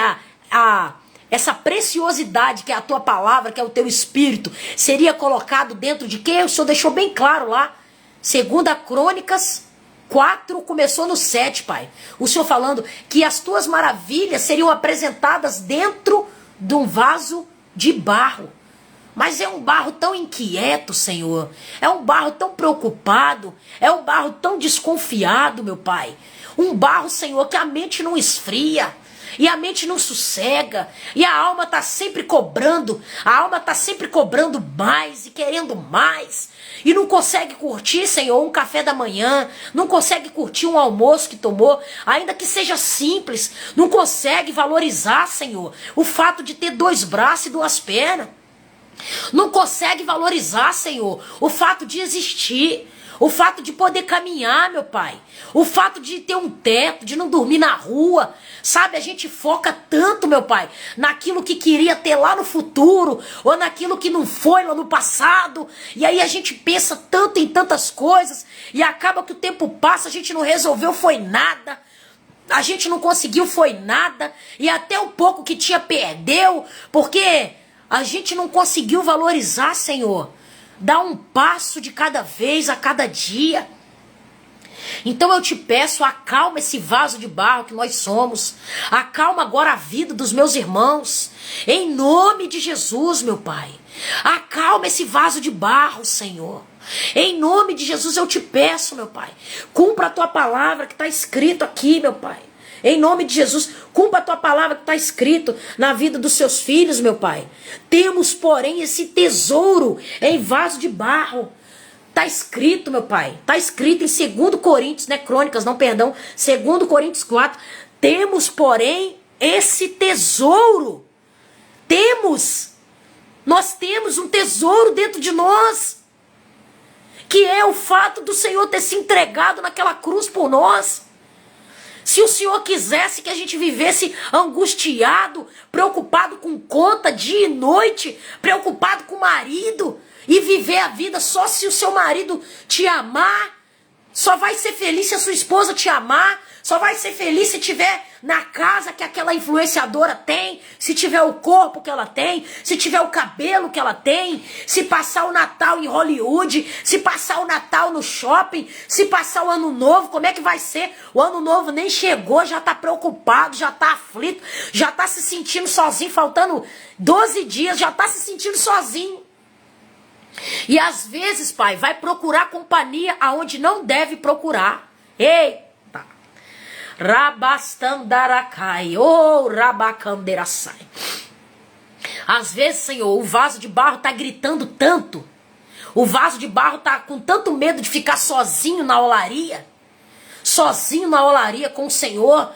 essa preciosidade que é a Tua palavra, que é o Teu Espírito, seria colocado dentro de quem? O Senhor deixou bem claro lá. 2 Crônicas 4 começou no 7, Pai. O Senhor falando que as Tuas maravilhas seriam apresentadas dentro de um vaso de barro. Mas é um barro tão inquieto, Senhor. É um barro tão preocupado. É um barro tão desconfiado, meu Pai. Um barro, Senhor, que a mente não esfria. E a mente não sossega. E a alma está sempre cobrando. A alma está sempre cobrando mais e querendo mais. E não consegue curtir, Senhor, um café da manhã. Não consegue curtir um almoço que tomou, ainda que seja simples. Não consegue valorizar, Senhor, o fato de ter 2 braços e 2 pernas. Não consegue valorizar, Senhor, o fato de existir. O fato de poder caminhar, meu Pai. O fato de ter um teto, de não dormir na rua. Sabe, a gente foca tanto, meu Pai, naquilo que queria ter lá no futuro, ou naquilo que não foi lá no passado. E aí a gente pensa tanto em tantas coisas, e acaba que o tempo passa, a gente não resolveu, foi nada. A gente não conseguiu, foi nada. E até o pouco que tinha, perdeu, porque a gente não conseguiu valorizar, Senhor. Dá um passo de cada vez, a cada dia. Então eu te peço, acalma esse vaso de barro que nós somos. Acalma agora a vida dos meus irmãos. Em nome de Jesus, meu Pai. Acalma esse vaso de barro, Senhor. Em nome de Jesus eu te peço, meu Pai. Cumpra a Tua palavra que está escrito aqui, meu Pai. Em nome de Jesus, cumpra a Tua palavra que está escrito na vida dos seus filhos, meu Pai. Temos, porém, esse tesouro em vaso de barro. Está escrito, meu Pai. Está escrito em 2 Coríntios, Crônicas, 2 Coríntios 4. Temos, porém, esse tesouro. Nós temos um tesouro dentro de nós. Que é o fato do Senhor ter se entregado naquela cruz por nós. Se o Senhor quisesse que a gente vivesse angustiado, preocupado com conta dia e noite, preocupado com o marido, e viver a vida só se o seu marido te amar, só vai ser feliz se a sua esposa te amar, só vai ser feliz se tiver na casa que aquela influenciadora tem, se tiver o corpo que ela tem, se tiver o cabelo que ela tem, se passar o Natal em Hollywood, se passar o Natal no shopping, se passar o Ano Novo, como é que vai ser? O Ano Novo nem chegou, já tá preocupado, já tá aflito, já tá se sentindo sozinho, faltando 12 dias, já tá se sentindo sozinho. E às vezes, Pai, vai procurar companhia aonde não deve procurar. Eita! Rabastandarakai, rabacanderasai. Às vezes, Senhor, o vaso de barro tá gritando tanto. O vaso de barro tá com tanto medo de ficar sozinho na olaria. Sozinho na olaria com o Senhor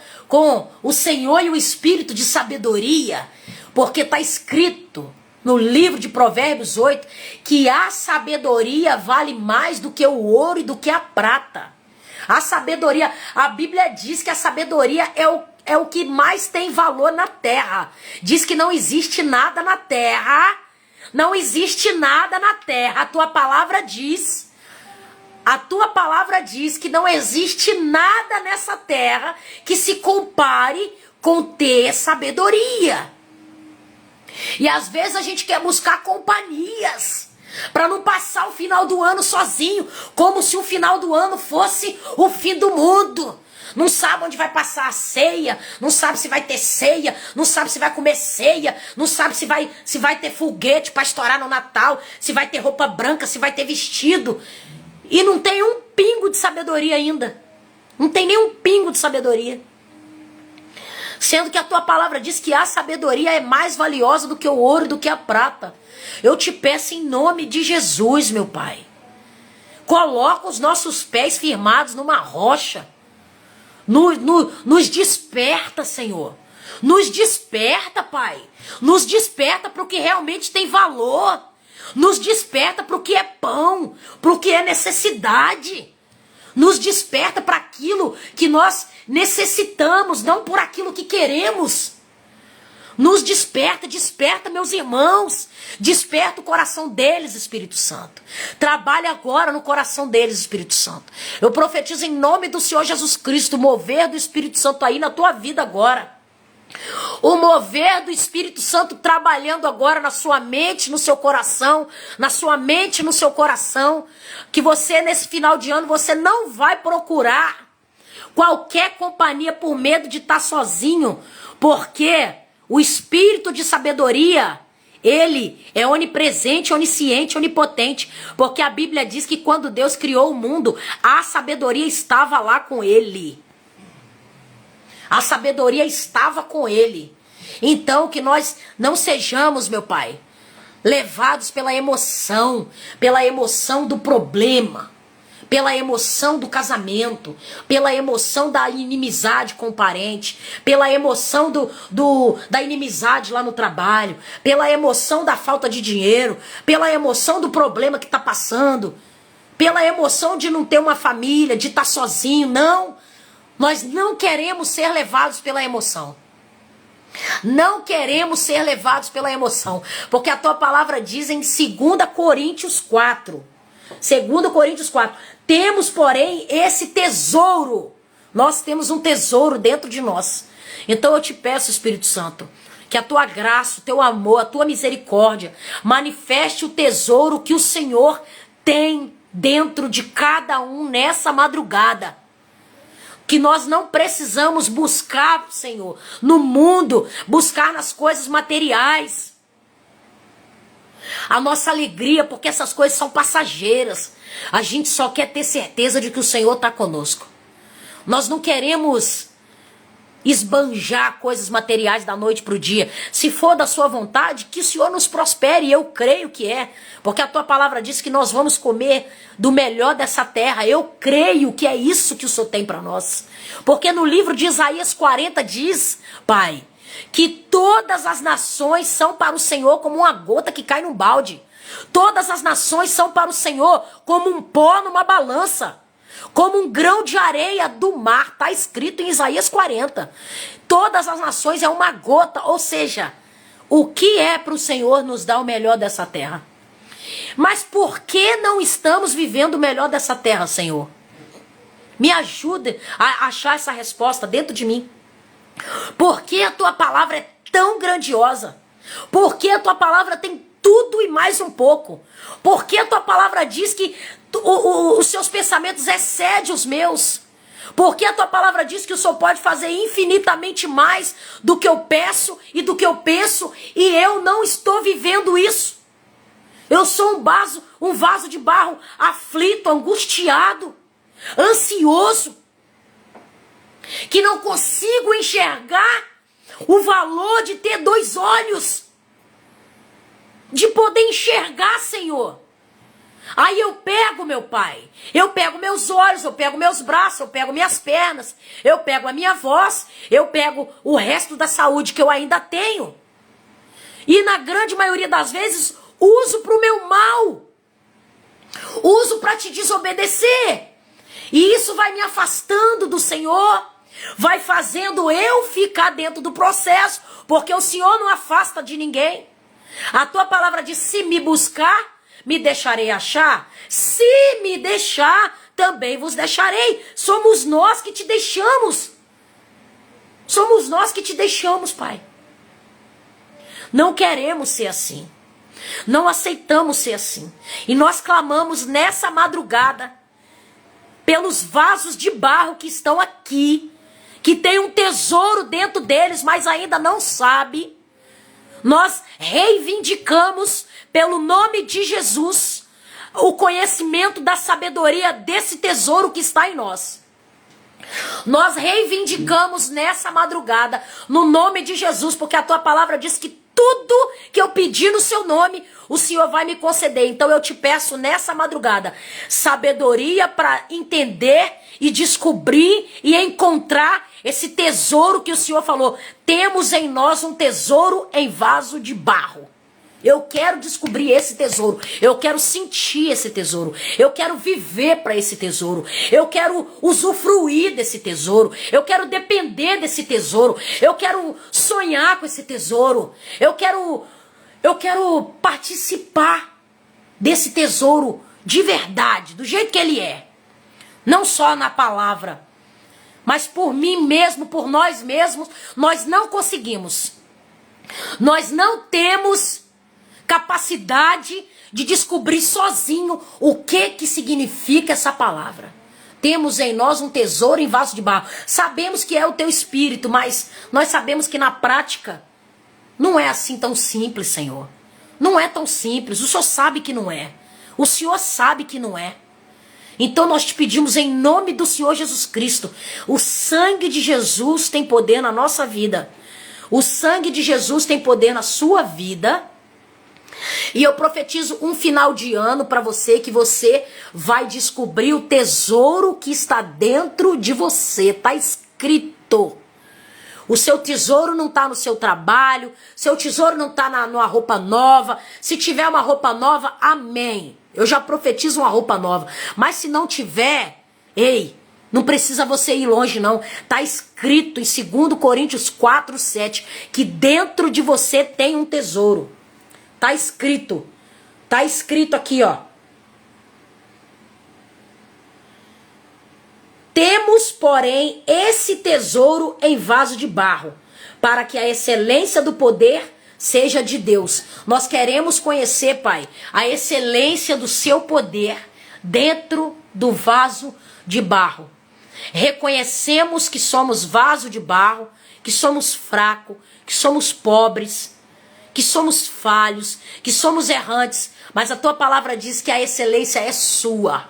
e o Espírito de sabedoria. Porque tá escrito no livro de Provérbios 8, que a sabedoria vale mais do que o ouro e do que a prata. A sabedoria, a Bíblia diz que a sabedoria é o que mais tem valor na terra. Diz que não existe nada na terra, não existe nada na terra. A tua palavra diz que não existe nada nessa terra que se compare com ter sabedoria. E às vezes a gente quer buscar companhias para não passar o final do ano sozinho, como se o final do ano fosse o fim do mundo. Não sabe onde vai passar a ceia, não sabe se vai ter ceia, não sabe se vai comer ceia, não sabe se vai ter foguete para estourar no Natal, se vai ter roupa branca, se vai ter vestido. E não tem um pingo de sabedoria ainda. Não tem nem um pingo de sabedoria. Sendo que a tua palavra diz que a sabedoria é mais valiosa do que o ouro e do que a prata. Eu te peço em nome de Jesus, meu Pai. Coloca os nossos pés firmados numa rocha. Nos desperta, Senhor. Nos desperta, Pai. Nos desperta para o que realmente tem valor. Nos desperta para o que é pão, para o que é necessidade. Nos desperta para aquilo que nós necessitamos, não por aquilo que queremos. Nos desperta, desperta, meus irmãos. Desperta o coração deles, Espírito Santo. Trabalha agora no coração deles, Espírito Santo. Eu profetizo em nome do Senhor Jesus Cristo, o mover do Espírito Santo aí na tua vida agora. O mover do Espírito Santo trabalhando agora na sua mente, no seu coração, na sua mente, no seu coração, que você nesse final de ano você não vai procurar qualquer companhia por medo de estar sozinho, porque o Espírito de sabedoria, ele é onipresente, onisciente, onipotente, porque a Bíblia diz que quando Deus criou o mundo, a sabedoria estava lá com ele. A sabedoria estava com ele. Então, que nós não sejamos, meu Pai, levados pela emoção do problema, pela emoção do casamento, pela emoção da inimizade com o parente, pela emoção da inimizade lá no trabalho, pela emoção da falta de dinheiro, pela emoção do problema que está passando, pela emoção de não ter uma família, de estar sozinho. Não. Nós não queremos ser levados pela emoção. Não queremos ser levados pela emoção. Porque a tua palavra diz em 2 Coríntios 4. 2 Coríntios 4. Temos, porém, esse tesouro. Nós temos um tesouro dentro de nós. Então eu te peço, Espírito Santo, que a tua graça, o teu amor, a tua misericórdia manifeste o tesouro que o Senhor tem dentro de cada um nessa madrugada. Que nós não precisamos buscar, Senhor, no mundo, buscar nas coisas materiais. A nossa alegria, porque essas coisas são passageiras. A gente só quer ter certeza de que o Senhor está conosco. Nós não queremos esbanjar coisas materiais da noite para o dia. Se for da sua vontade, que o Senhor nos prospere, e eu creio que é. Porque a tua palavra diz que nós vamos comer do melhor dessa terra. Eu creio que é isso que o Senhor tem para nós. Porque no livro de Isaías 40 diz, Pai, que todas as nações são para o Senhor como uma gota que cai num balde. Todas as nações são para o Senhor como um pó numa balança. Como um grão de areia do mar, está escrito em Isaías 40. Todas as nações é uma gota, ou seja, o que é para o Senhor nos dar o melhor dessa terra? Mas por que não estamos vivendo o melhor dessa terra, Senhor? Me ajude a achar essa resposta dentro de mim. Por que a tua palavra é tão grandiosa? Por que a tua palavra tem tudo e mais um pouco? Por que a tua palavra diz que os seus pensamentos excedem os meus? Porque a tua palavra diz que o Senhor pode fazer infinitamente mais do que eu peço e do que eu penso, e eu não estou vivendo isso. Eu sou um vaso de barro aflito, angustiado, ansioso, que não consigo enxergar o valor de ter 2 olhos, de poder enxergar, Senhor. Aí eu pego, meu Pai, eu pego meus olhos, eu pego meus braços, eu pego minhas pernas, eu pego a minha voz, eu pego o resto da saúde que eu ainda tenho. E na grande maioria das vezes, uso para o meu mal. Uso para te desobedecer. E isso vai me afastando do Senhor. Vai fazendo eu ficar dentro do processo. Porque o Senhor não afasta de ninguém. A tua palavra diz, se me buscar, me deixarei achar. Se me deixar, também vos deixarei. Somos nós que te deixamos. Somos nós que te deixamos, Pai. Não queremos ser assim. Não aceitamos ser assim. E nós clamamos nessa madrugada pelos vasos de barro que estão aqui, que tem um tesouro dentro deles, mas ainda não sabe. Nós reivindicamos pelo nome de Jesus o conhecimento da sabedoria desse tesouro que está em nós. Nós reivindicamos nessa madrugada no nome de Jesus, porque a tua palavra diz que tudo que eu pedir no seu nome, o Senhor vai me conceder. Então eu te peço nessa madrugada sabedoria para entender e descobrir e encontrar esse tesouro que o Senhor falou. Temos em nós um tesouro em vaso de barro. Eu quero descobrir esse tesouro. Eu quero sentir esse tesouro. Eu quero viver para esse tesouro. Eu quero usufruir desse tesouro. Eu quero depender desse tesouro. Eu quero sonhar com esse tesouro. Eu quero participar desse tesouro de verdade, do jeito que ele é. Não só na palavra, mas por mim mesmo, por nós mesmos, nós não conseguimos. Nós não temos capacidade de descobrir sozinho o que significa essa palavra. Temos em nós um tesouro em vaso de barro. Sabemos que é o teu espírito, mas nós sabemos que na prática não é assim tão simples, Senhor. Não é tão simples. O Senhor sabe que não é. O Senhor sabe que não é. Então nós te pedimos em nome do Senhor Jesus Cristo. O sangue de Jesus tem poder na nossa vida. O sangue de Jesus tem poder na sua vida. E eu profetizo um final de ano para você, que você vai descobrir o tesouro que está dentro de você. Está escrito. O seu tesouro não está no seu trabalho, seu tesouro não está numa roupa nova. Se tiver uma roupa nova, amém. Eu já profetizo uma roupa nova. Mas se não tiver, ei, não precisa você ir longe não. Está escrito em 2 Coríntios 4:7 que dentro de você tem um tesouro. Tá escrito aqui, ó. Temos, porém, esse tesouro em vaso de barro, para que a excelência do poder seja de Deus. Nós queremos conhecer, Pai, a excelência do seu poder dentro do vaso de barro. Reconhecemos que somos vaso de barro, que somos fracos, que somos pobres, que somos falhos, que somos errantes, mas a tua palavra diz que a excelência é sua.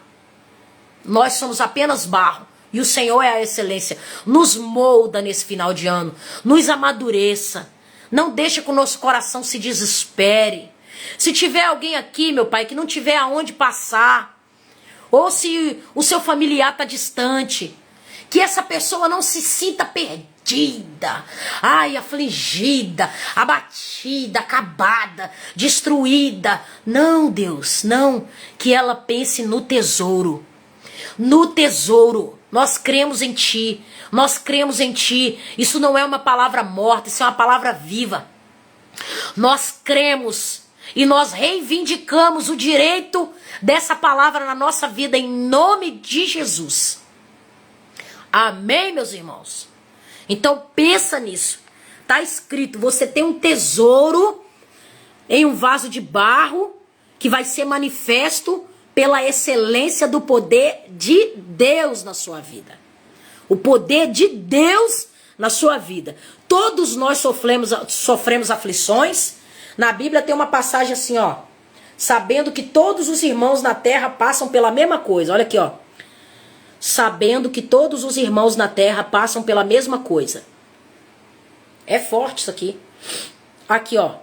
Nós somos apenas barro e o Senhor é a excelência. Nos molda nesse final de ano, nos amadureça, não deixa que o nosso coração se desespere. Se tiver alguém aqui, meu Pai, que não tiver aonde passar, ou se o seu familiar está distante, que essa pessoa não se sinta perdida, ai, afligida, abatida, acabada, destruída. Não, Deus, não. Que ela pense no tesouro. No tesouro. Nós cremos em Ti. Nós cremos em Ti. Isso não é uma palavra morta, isso é uma palavra viva. Nós cremos e nós reivindicamos o direito dessa palavra na nossa vida em nome de Jesus. Amém, meus irmãos? Então pensa nisso. Tá escrito, você tem um tesouro em um vaso de barro que vai ser manifesto pela excelência do poder de Deus na sua vida. O poder de Deus na sua vida. Todos nós sofremos aflições. Na Bíblia tem uma passagem assim, ó. Sabendo que todos os irmãos na terra passam pela mesma coisa. Olha aqui, ó. Sabendo que todos os irmãos na terra passam pela mesma coisa. É forte isso aqui. Aqui, ó.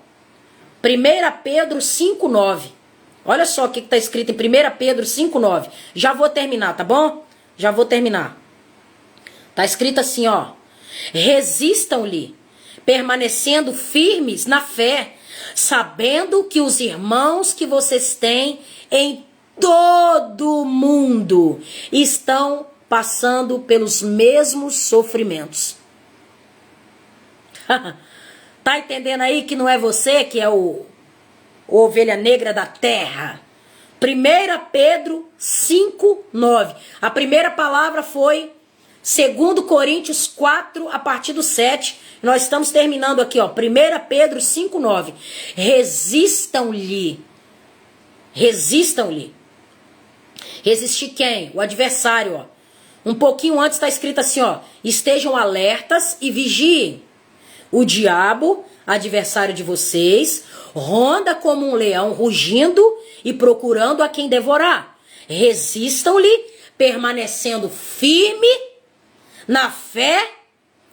1 Pedro 5:9. Olha só o que está escrito em 1 Pedro 5:9. Já vou terminar, tá bom? Já vou terminar. Tá escrito assim, ó. Resistam-lhe, permanecendo firmes na fé, sabendo que os irmãos que vocês têm em todo mundo estão passando pelos mesmos sofrimentos. Tá entendendo aí que não é você que é o ovelha negra da terra? 1 Pedro 5:9. A primeira palavra foi 2 Coríntios 4, a partir do 7. Nós estamos terminando aqui, ó. 1 Pedro 5:9. Resistam-lhe. Resistam-lhe. Resistir quem? O adversário, ó. Um pouquinho antes está escrito assim, ó. Estejam alertas e vigiem. O diabo, adversário de vocês, ronda como um leão rugindo e procurando a quem devorar. Resistam-lhe, permanecendo firme na fé.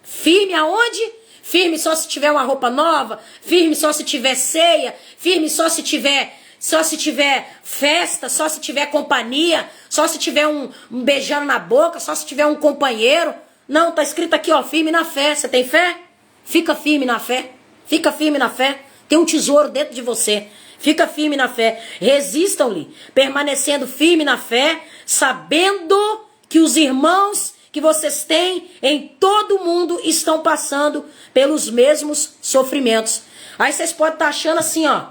Firme aonde? Firme só se tiver uma roupa nova, firme só se tiver ceia, firme só se tiver festa, só se tiver companhia, só se tiver um beijando na boca, só se tiver um companheiro. Não, tá escrito aqui, ó, firme na fé. Você tem fé? Fica firme na fé. Fica firme na fé. Tem um tesouro dentro de você. Fica firme na fé. Resistam-lhe, permanecendo firme na fé, sabendo que os irmãos que vocês têm em todo o mundo estão passando pelos mesmos sofrimentos. Aí vocês podem estar achando assim, ó.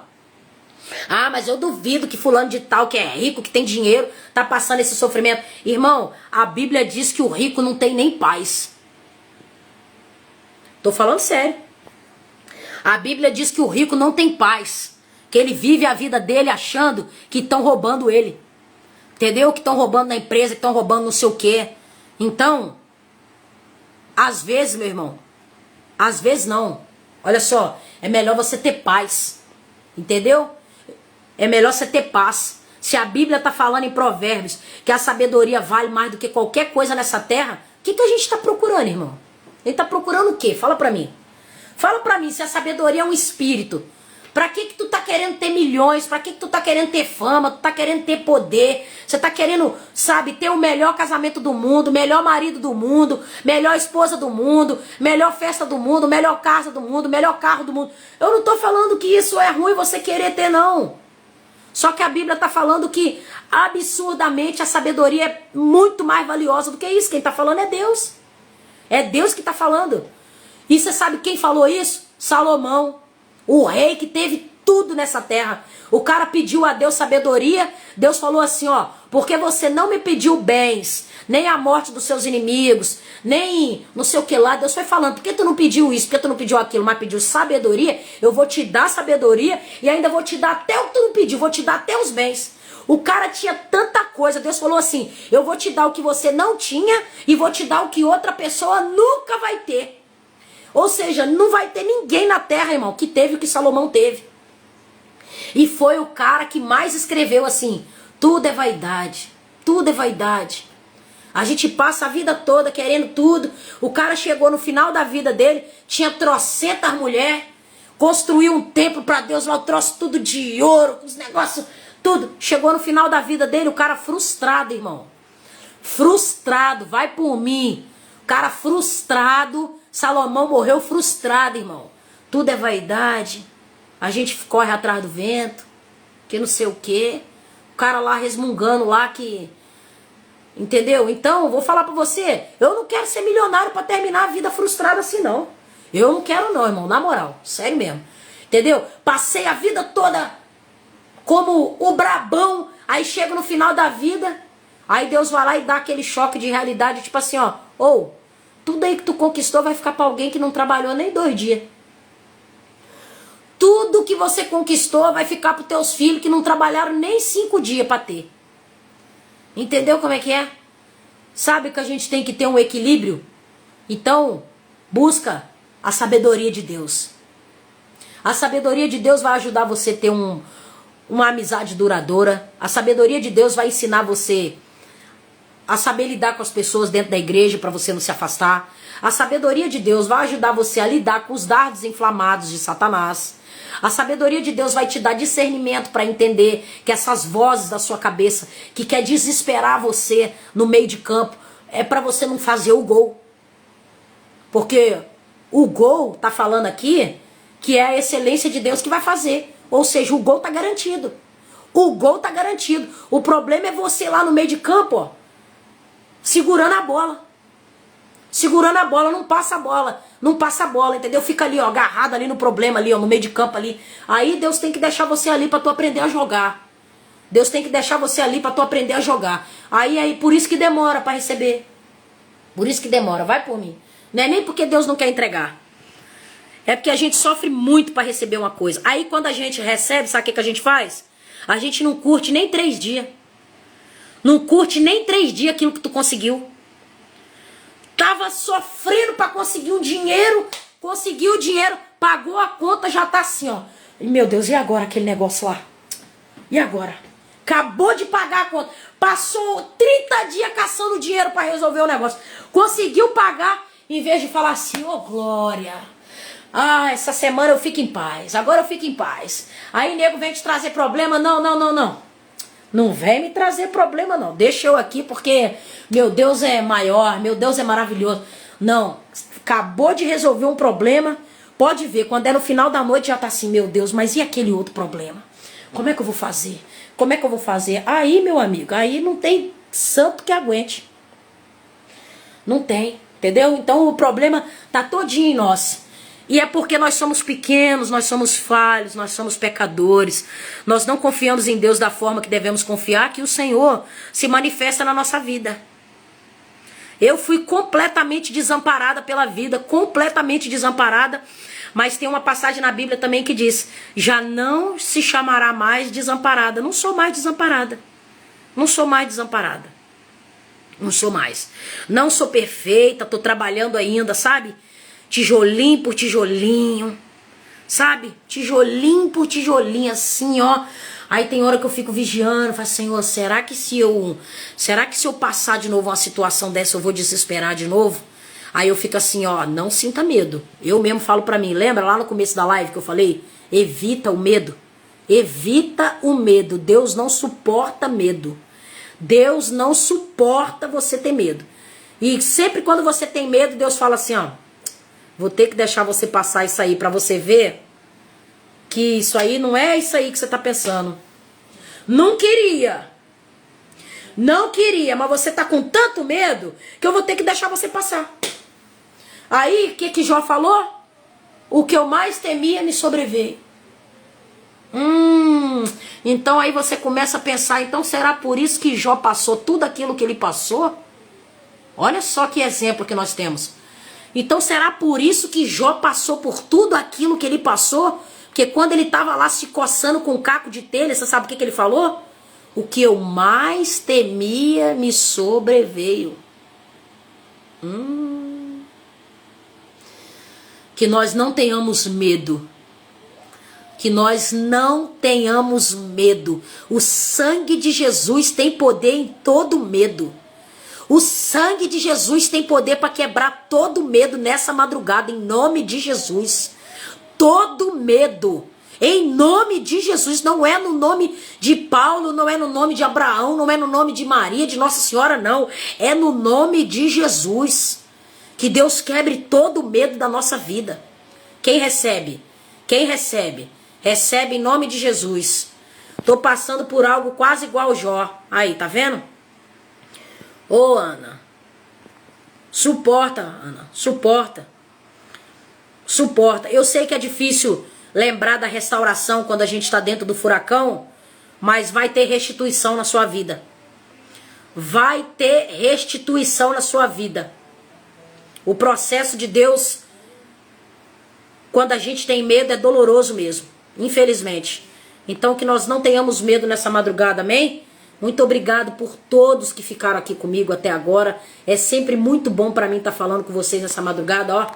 Ah, mas eu duvido que fulano de tal, que é rico, que tem dinheiro, tá passando esse sofrimento. Irmão, a Bíblia diz que o rico não tem nem paz. Tô falando sério. A Bíblia diz que o rico não tem paz. Que ele vive a vida dele achando que estão roubando ele. Entendeu? Que estão roubando na empresa, que estão roubando não sei o quê. Então, às vezes, meu irmão, às vezes não. Olha só, é melhor você ter paz. Entendeu? É melhor você ter paz. Se a Bíblia está falando em Provérbios que a sabedoria vale mais do que qualquer coisa nessa terra, o que a gente está procurando, irmão? A gente está procurando o quê? Fala para mim. Fala para mim se a sabedoria é um espírito. Pra que tu tá querendo ter milhões? Pra que tu tá querendo ter fama? Tu tá querendo ter poder? Você tá querendo, sabe, ter o melhor casamento do mundo, melhor marido do mundo, melhor esposa do mundo, melhor festa do mundo, melhor casa do mundo, melhor carro do mundo. Eu não tô falando que isso é ruim você querer ter, não. Só que a Bíblia tá falando que absurdamente a sabedoria é muito mais valiosa do que isso. Quem tá falando é Deus. É Deus que tá falando. E você sabe quem falou isso? Salomão. O rei que teve tudo nessa terra. O cara pediu a Deus sabedoria. Deus falou assim, ó. Porque você não me pediu bens, nem a morte dos seus inimigos, nem não sei o que lá. Deus foi falando, por que tu não pediu isso? Por que tu não pediu aquilo? Mas pediu sabedoria. Eu vou te dar sabedoria e ainda vou te dar até o que tu não pediu. Vou te dar até os bens. O cara tinha tanta coisa. Deus falou assim, eu vou te dar o que você não tinha e vou te dar o que outra pessoa nunca vai ter. Ou seja, não vai ter ninguém na terra, irmão, que teve o que Salomão teve. E foi o cara que mais escreveu assim, tudo é vaidade, tudo é vaidade. A gente passa a vida toda querendo tudo. O cara chegou no final da vida dele, tinha trocentas mulheres, construiu um templo para Deus lá, trouxe tudo de ouro, os negócios, tudo. Chegou no final da vida dele, o cara frustrado, irmão. Frustrado, vai por mim. O cara frustrado. Salomão morreu frustrado, irmão. Tudo é vaidade. A gente corre atrás do vento. Que não sei o quê. O cara lá resmungando lá que... Entendeu? Então, vou falar pra você. Eu não quero ser milionário pra terminar a vida frustrada assim, não. Eu não quero não, irmão. Na moral. Sério mesmo. Entendeu? Passei a vida toda como o brabão. Aí chego no final da vida. Aí Deus vai lá e dá aquele choque de realidade. Tipo assim, ó. Tudo aí que tu conquistou vai ficar pra alguém que não trabalhou nem 2 dias. Tudo que você conquistou vai ficar pros teus filhos que não trabalharam nem 5 dias pra ter. Entendeu como é que é? Sabe que a gente tem que ter um equilíbrio? Então, busca a sabedoria de Deus. A sabedoria de Deus vai ajudar você a ter uma amizade duradoura. A sabedoria de Deus vai ensinar você a saber lidar com as pessoas dentro da igreja para você não se afastar. A sabedoria de Deus vai ajudar você a lidar com os dardos inflamados de Satanás. A sabedoria de Deus vai te dar discernimento para entender que essas vozes da sua cabeça que quer desesperar você no meio de campo é para você não fazer o gol. Porque o gol tá falando aqui que é a excelência de Deus que vai fazer. Ou seja, o gol tá garantido. O gol tá garantido. O problema é você lá no meio de campo, ó, segurando a bola. Segurando a bola, não passa a bola. Não passa a bola, entendeu? Fica ali, ó, agarrado ali no problema ali, ó, no meio de campo ali. Aí Deus tem que deixar você ali pra tu aprender a jogar. Deus tem que deixar você ali pra tu aprender a jogar. Aí, por isso que demora pra receber. Por isso que demora, vai por mim. Não é nem porque Deus não quer entregar. É porque a gente sofre muito pra receber uma coisa. Aí quando a gente recebe, sabe o que a gente faz? A gente não curte nem 3 dias. Não curte nem 3 dias aquilo que tu conseguiu. Tava sofrendo pra conseguir um dinheiro, conseguiu o dinheiro, pagou a conta, já tá assim, ó. Meu Deus, e agora aquele negócio lá? E agora? Acabou de pagar a conta. Passou 30 dias caçando dinheiro pra resolver o negócio. Conseguiu pagar, em vez de falar assim, ô glória, ah, essa semana eu fico em paz, agora eu fico em paz. Aí nego vem te trazer problema, não. Não vem me trazer problema não, deixa eu aqui porque meu Deus é maior, meu Deus é maravilhoso. Não, acabou de resolver um problema, pode ver, quando é no final da noite já tá assim, meu Deus, mas e aquele outro problema? Como é que eu vou fazer? Como é que eu vou fazer? Aí, meu amigo, aí não tem santo que aguente. Não tem, entendeu? Então o problema tá todinho em nós. E é porque nós somos pequenos, nós somos falhos, nós somos pecadores. Nós não confiamos em Deus da forma que devemos confiar, que o Senhor se manifesta na nossa vida. Eu fui completamente desamparada pela vida, completamente desamparada. Mas tem uma passagem na Bíblia também que diz, já não se chamará mais desamparada. Não sou mais desamparada. Não sou mais desamparada. Não sou mais. Não sou perfeita, tô trabalhando ainda, sabe? Tijolinho por tijolinho, sabe? Tijolinho por tijolinho, assim, ó. Aí tem hora que eu fico vigiando, falo, Senhor, será que se eu passar de novo uma situação dessa, eu vou desesperar de novo? Aí eu fico assim, ó, não sinta medo. Eu mesmo falo pra mim, lembra lá no começo da live que eu falei? Evita o medo. Evita o medo. Deus não suporta medo. Deus não suporta você ter medo. E sempre quando você tem medo, Deus fala assim, ó, vou ter que deixar você passar isso aí pra você ver que isso aí não é isso aí que você tá pensando. Não queria, mas você tá com tanto medo que eu vou ter que deixar você passar. Aí, o que Jó falou? O que eu mais temia me sobreveio. Então aí você começa a pensar, então será por isso que Jó passou tudo aquilo que ele passou? Olha só que exemplo que nós temos. Então será por isso que Jó passou por tudo aquilo que ele passou? Porque quando ele estava lá se coçando com um caco de telha, você sabe o que ele falou? O que eu mais temia me sobreveio. Que nós não tenhamos medo. Que nós não tenhamos medo. O sangue de Jesus tem poder em todo medo. O sangue de Jesus tem poder para quebrar todo medo nessa madrugada, em nome de Jesus. Todo medo, em nome de Jesus, não é no nome de Paulo, não é no nome de Abraão, não é no nome de Maria, de Nossa Senhora, não. É no nome de Jesus. Que Deus quebre todo medo da nossa vida. Quem recebe? Quem recebe? Recebe em nome de Jesus. Tô passando por algo quase igual ao Jó. Aí, tá vendo? Ô, Ana, suporta, Ana, suporta. Suporta. Eu sei que é difícil lembrar da restauração quando a gente está dentro do furacão, mas vai ter restituição na sua vida. Vai ter restituição na sua vida. O processo de Deus, quando a gente tem medo, é doloroso mesmo, infelizmente. Então que nós não tenhamos medo nessa madrugada, amém? Muito obrigado por todos que ficaram aqui comigo até agora. É sempre muito bom para mim estar falando com vocês nessa madrugada, ó.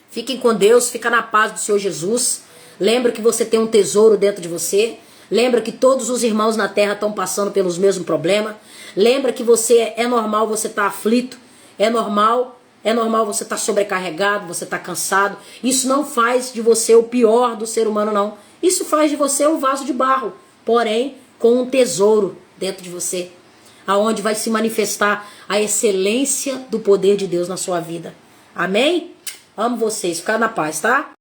Fiquem com Deus, fica na paz do Senhor Jesus. Lembra que você tem um tesouro dentro de você. Lembra que todos os irmãos na terra estão passando pelos mesmos problemas. Lembra que você é normal você estar aflito. É normal você estar sobrecarregado, você estar cansado. Isso não faz de você o pior do ser humano, não. Isso faz de você um vaso de barro, porém com um tesouro dentro de você, aonde vai se manifestar a excelência do poder de Deus na sua vida. Amém? Amo vocês, fica na paz, tá?